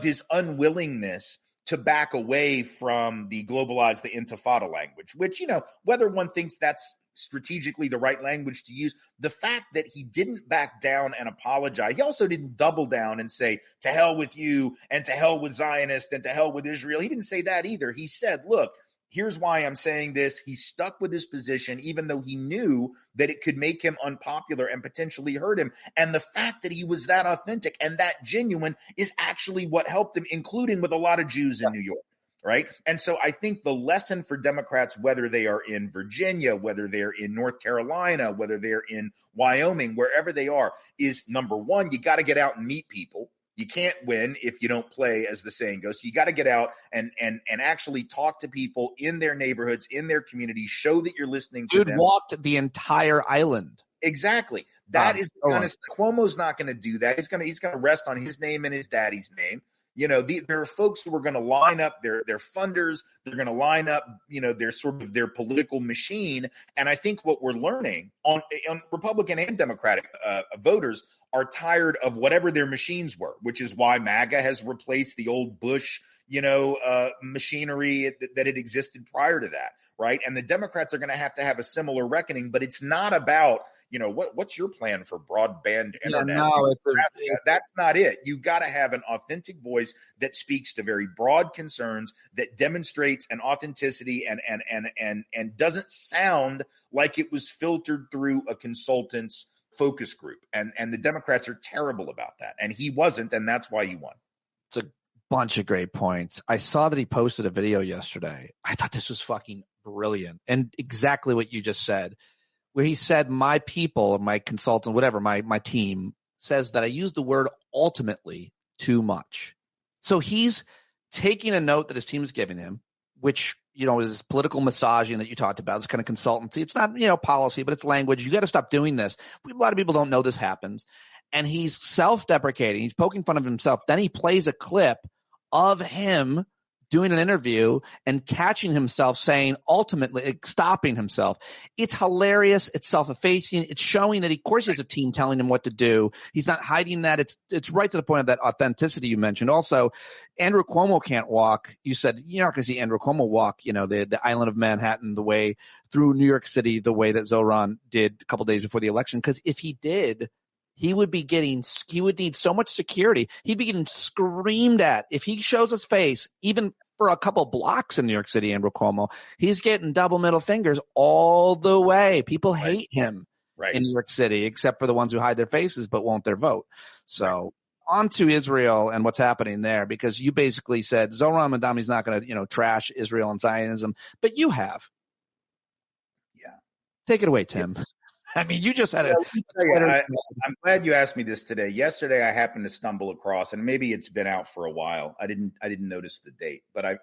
his unwillingness to back away from the globalize the intifada language, which, whether one thinks that's strategically the right language to use, the fact that he didn't back down and apologize. He also didn't double down and say, to hell with you and to hell with Zionists and to hell with Israel. He didn't say that either. He said, look, here's why I'm saying this. He stuck with his position, even though he knew that it could make him unpopular and potentially hurt him. And the fact that he was that authentic and that genuine is actually what helped him, including with a lot of Jews in New York. Right. And so I think the lesson for Democrats, whether they are in Virginia, whether they're in North Carolina, whether they're in Wyoming, wherever they are, is number one, you got to get out and meet people. You can't win if you don't play, as the saying goes. So you got to get out and actually talk to people in their neighborhoods, in their communities, show that you're listening to them. Dude walked the entire island. Exactly. That is the kind of stuff. Cuomo's not going to do that. He's going to rest on his name and his daddy's name. There are folks who are going to line up their funders. They're going to line up, their sort of their political machine. And I think what we're learning on Republican and Democratic voters are tired of whatever their machines were, which is why MAGA has replaced the old Bush, machinery that had existed prior to that, right? And the Democrats are going to have a similar reckoning, but it's not about, what's your plan for broadband internet? No, that's not it. You got to have an authentic voice that speaks to very broad concerns, that demonstrates an authenticity and doesn't sound like it was filtered through a consultant's focus group. And the Democrats are terrible about that. And he wasn't, and that's why he won. It's a bunch of great points. I saw that he posted a video yesterday. I thought this was fucking brilliant. And exactly what you just said, where he said, my people, my consultant, whatever, my team says that I use the word ultimately too much. So he's taking a note that his team is giving him, which, is political massaging that you talked about. It's kind of consultancy. It's not, policy, but it's language. You got to stop doing this. A lot of people don't know this happens. And he's self-deprecating. He's poking fun of himself. Then he plays a clip of him doing an interview and catching himself saying, ultimately, stopping himself. It's hilarious. It's self-effacing. It's showing that, of course, he has a team telling him what to do. He's not hiding that. It's right to the point of that authenticity you mentioned. Also, Andrew Cuomo can't walk. You said you're not going to see Andrew Cuomo walk, the island of Manhattan the way through New York City, the way that Zoran did a couple days before the election. Because if he did, he would need so much security. He'd be getting screamed at. If he shows his face, even for a couple blocks in New York City, Andrew Cuomo, he's getting double middle fingers all the way. People hate him in New York City, except for the ones who hide their faces but won't their vote. So on to Israel and what's happening there, because you basically said Zoran Madami's not going to, trash Israel and Zionism, but you have. Yeah. Take it away, Tim. I mean, you just had I'm glad you asked me this today. Yesterday, I happened to stumble across, and maybe it's been out for a while. I didn't notice the date, but I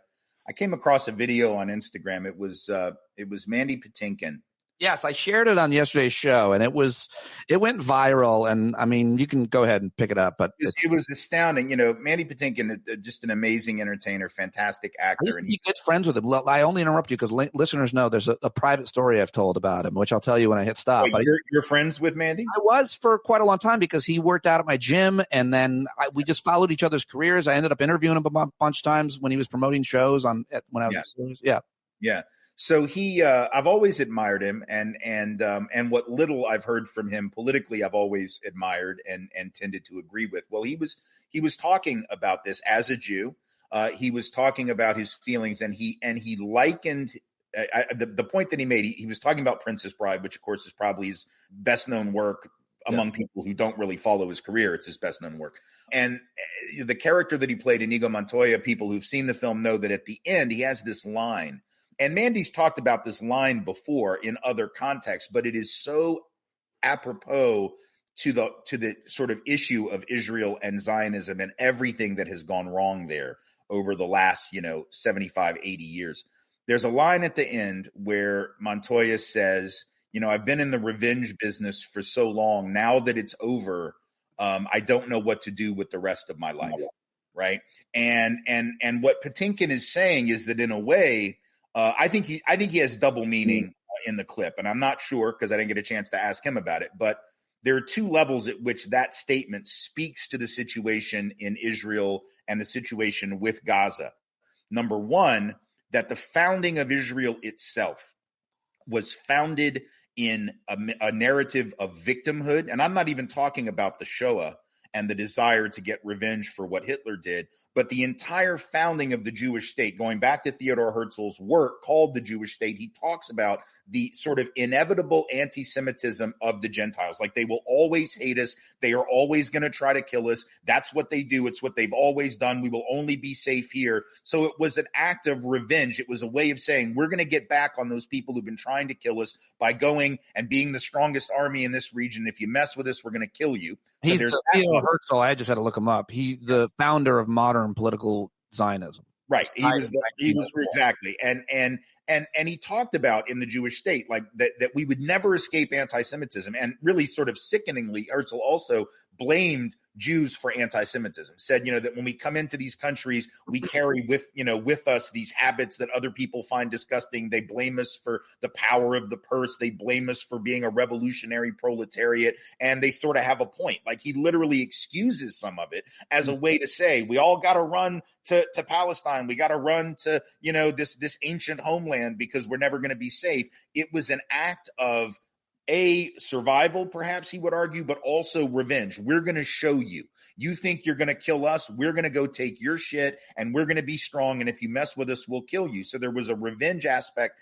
came across a video on Instagram. It was Mandy Patinkin. Yes, I shared it on yesterday's show, and it went viral. And I mean, you can go ahead and pick it up, but it was astounding. Mandy Patinkin, just an amazing entertainer, fantastic actor. I used to be good friends with him. I only interrupt you because listeners know there's a private story I've told about him, which I'll tell you when I hit stop. Wait, you're friends with Mandy? I was for quite a long time because he worked out at my gym, and then we just followed each other's careers. I ended up interviewing him a bunch of times when he was promoting shows when I was at Steelers. Yeah. So I've always admired him, and what little I've heard from him politically, I've always admired and tended to agree with. Well, he was talking about this as a Jew. He was talking about his feelings, and he likened the point that he made. He was talking about Princess Bride, which of course is probably his best known work among people who don't really follow his career. It's his best known work. And the character that he played, Inigo Montoya, people who've seen the film know that at the end he has this line. And Mandy's talked about this line before in other contexts, but it is so apropos to the sort of issue of Israel and Zionism and everything that has gone wrong there over the last, 75, 80 years. There's a line at the end where Montoya says, I've been in the revenge business for so long. Now that it's over, I don't know what to do with the rest of my life. Right. And what Patinkin is saying is that in a way, I think he has double meaning in the clip, and I'm not sure because I didn't get a chance to ask him about it. But there are two levels at which that statement speaks to the situation in Israel and the situation with Gaza. Number one, that the founding of Israel itself was founded in a narrative of victimhood, and I'm not even talking about the Shoah and the desire to get revenge for what Hitler did, but the entire founding of the Jewish state, going back to Theodor Herzl's work called The Jewish State, he talks about the sort of inevitable anti-Semitism of the Gentiles. Like, they will always hate us. They are always going to try to kill us. That's what they do. It's what they've always done. We will only be safe here. So it was an act of revenge. It was a way of saying, we're going to get back on those people who've been trying to kill us by going and being the strongest army in this region. If you mess with us, we're going to kill you. So He's Theodor Herzl. I just had to look him up. He's the founder of modern political Zionism. Right. He was exactly. And he talked about in the Jewish state, like that we would never escape anti-Semitism. And really sort of sickeningly, Herzl also blamed Jews for anti-Semitism, said, that when we come into these countries, we carry with us these habits that other people find disgusting. They blame us for the power of the purse. They blame us for being a revolutionary proletariat. And they sort of have a point. Like, he literally excuses some of it as a way to say, we all got to run to Palestine. We got to run to, this ancient homeland because we're never going to be safe. It was an act of survival, perhaps he would argue, but also revenge. We're going to show you. You think you're going to kill us. We're going to go take your shit, and we're going to be strong. And if you mess with us, we'll kill you. So there was a revenge aspect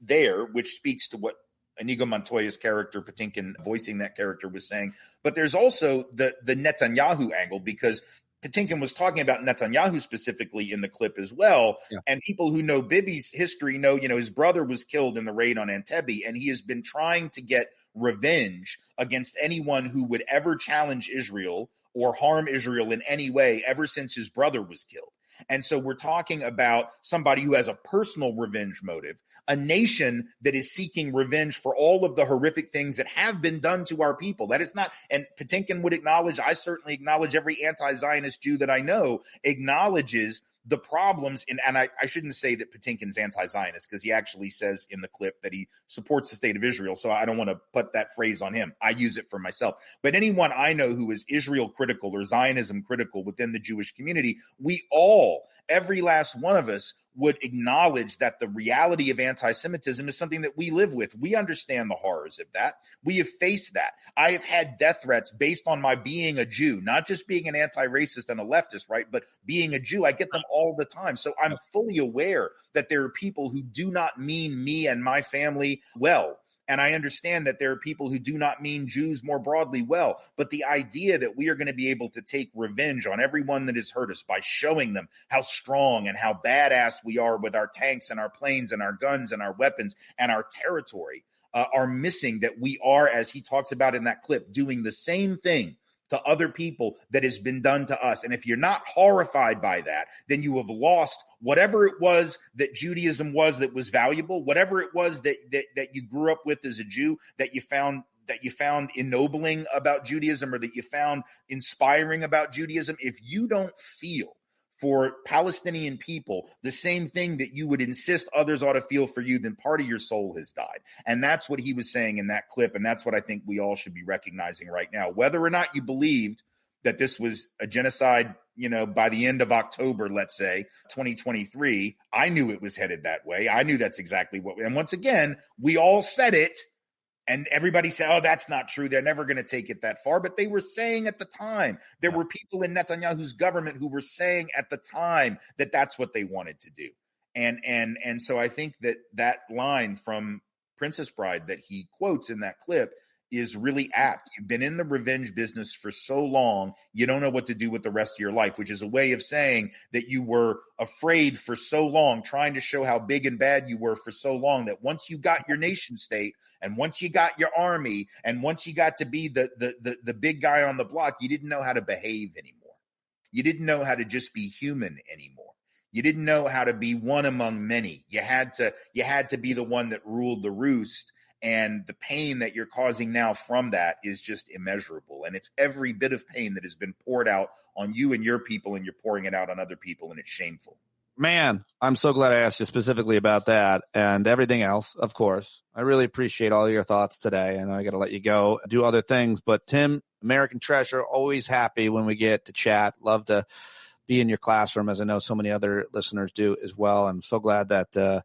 there, which speaks to what Inigo Montoya's character, Patinkin, voicing that character, was saying. But there's also the Netanyahu angle, because Patinkin was talking about Netanyahu specifically in the clip as well. Yeah. And people who know Bibi's history know, his brother was killed in the raid on Entebbe, and he has been trying to get revenge against anyone who would ever challenge Israel or harm Israel in any way ever since his brother was killed. And so we're talking about somebody who has a personal revenge motive, a nation that is seeking revenge for all of the horrific things that have been done to our people. That is not, and Patinkin would acknowledge, I certainly acknowledge, every anti-Zionist Jew that I know acknowledges the problems. And I shouldn't say that Patinkin's anti-Zionist, because he actually says in the clip that he supports the state of Israel. So I don't want to put that phrase on him. I use it for myself. But anyone I know who is Israel critical or Zionism critical within the Jewish community, we all, every last one of us, would acknowledge that the reality of anti-Semitism is something that we live with. We understand the horrors of that. We have faced that. I have had death threats based on my being a Jew, not just being an anti-racist and a leftist, right? But being a Jew. I get them all the time. So I'm fully aware that there are people who do not mean me and my family well. And I understand that there are people who do not mean Jews more broadly well. But the idea that we are going to be able to take revenge on everyone that has hurt us by showing them how strong and how badass we are with our tanks and our planes and our guns and our weapons and our territory are missing, that we are, as he talks about in that clip, doing the same thing to other people that has been done to us. And if you're not horrified by that, then you have lost whatever it was that Judaism was that was valuable, whatever it was that you grew up with as a Jew, that you found ennobling about Judaism, or that you found inspiring about Judaism. If you don't feel for Palestinian people the same thing that you would insist others ought to feel for you, then part of your soul has died. And that's what he was saying in that clip. And that's what I think we all should be recognizing right now. Whether or not you believed that this was a genocide, by the end of October, let's say 2023, I knew it was headed that way. I knew that's exactly what, and once again, we all said it. And everybody said, oh, that's not true. They're never going to take it that far. But they were saying at the time, there were people in Netanyahu's government who were saying at the time that that's what they wanted to do. And so I think that line from Princess Bride that he quotes in that clip is really apt. You've been in the revenge business for so long, you don't know what to do with the rest of your life, which is a way of saying that you were afraid for so long, trying to show how big and bad you were for so long, that once you got your nation state, and once you got your army, and once you got to be the big guy on the block, you didn't know how to behave anymore. You didn't know how to just be human anymore. You didn't know how to be one among many. You had to be the one that ruled the roost. And the pain that you're causing now from that is just immeasurable. And it's every bit of pain that has been poured out on you and your people, and you're pouring it out on other people, and it's shameful. Man, I'm so glad I asked you specifically about that and everything else, of course. I really appreciate all your thoughts today, and I got to let you go do other things. But Tim, American treasure, always happy when we get to chat. Love to be in your classroom, as I know so many other listeners do as well. I'm so glad that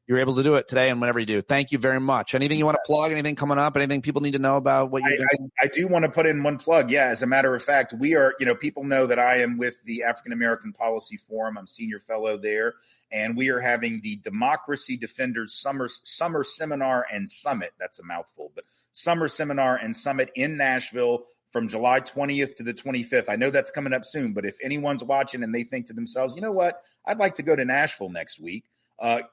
you're able to do it today and whenever you do. Thank you very much. Anything you want to plug? Anything coming up? Anything people need to know about what you're doing? I do want to put in one plug. Yeah, as a matter of fact, we are, people know that I am with the African American Policy Forum. I'm senior fellow there. And we are having the Democracy Defenders Summer Seminar and Summit. That's a mouthful, but Summer Seminar and Summit in Nashville from July 20th to the 25th. I know that's coming up soon, but if anyone's watching and they think to themselves, you know what, I'd like to go to Nashville next week.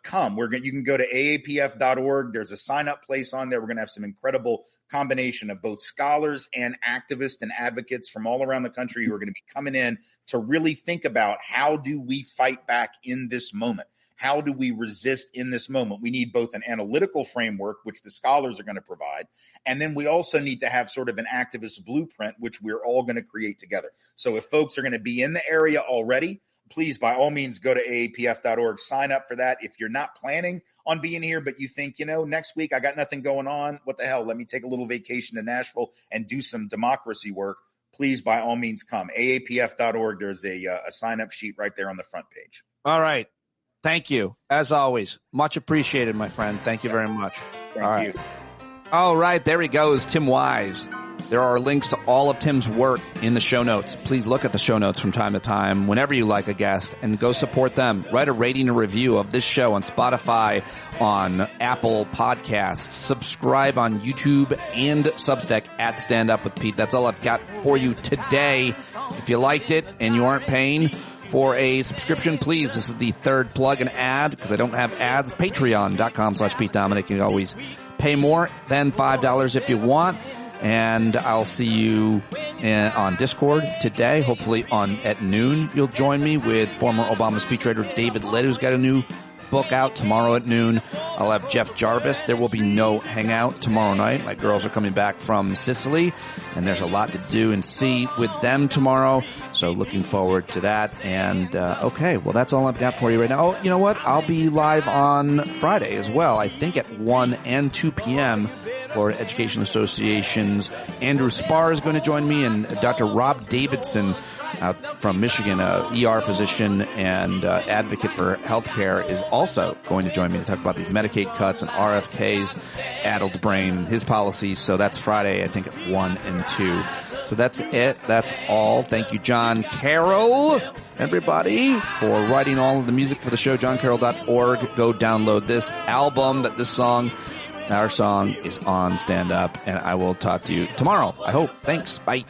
Come. You can go to aapf.org. There's a sign-up place on there. We're going to have some incredible combination of both scholars and activists and advocates from all around the country who are going to be coming in to really think about how do we fight back in this moment. how do we resist in this moment? We need both an analytical framework, which the scholars are going to provide, and then we also need to have sort of an activist blueprint, which we're all going to create together. So if folks are going to be in the area already, please, by all means, go to aapf.org, sign up for that. If you're not planning on being here, but you think, next week I got nothing going on, what the hell? Let me take a little vacation to Nashville and do some democracy work. Please, by all means, come. aapf.org. There's a sign-up sheet right there on the front page. All right. Thank you. As always, much appreciated, my friend. Thank you very much. Thank you. All right. There he goes, Tim Wise. There are links to all of Tim's work in the show notes. Please look at the show notes from time to time whenever you like a guest and go support them. Write a rating and review of this show on Spotify, on Apple Podcasts. Subscribe on YouTube and Substack at Stand Up with Pete. That's all I've got for you today. If you liked it and you aren't paying for a subscription, please, this is the third plug and ad because I don't have ads. Patreon.com/Pete Dominic. You can always pay more than $5 if you want. And I'll see you on Discord today. Hopefully at noon, you'll join me with former Obama speechwriter David Litt, who's got a new book out tomorrow at noon. I'll have Jeff Jarvis. There will be no hangout tomorrow night. My girls are coming back from Sicily, and there's a lot to do and see with them tomorrow. So looking forward to that. And, okay, well, that's all I've got for you right now. Oh, you know what? I'll be live on Friday as well. I think at 1 and 2 p.m. Florida Education Association's Andrew Spar is going to join me, and Dr. Rob Davidson from Michigan, a ER physician and advocate for healthcare, is also going to join me to talk about these Medicaid cuts and RFK's addled brain and his policies. So that's Friday, I think, at 1 and 2. So that's it. That's all. Thank you, John Carroll, everybody, for writing all of the music for the show. JohnCarroll.org. Go download this album our song is on Stand Up, and I will talk to you tomorrow, I hope. Thanks. Bye.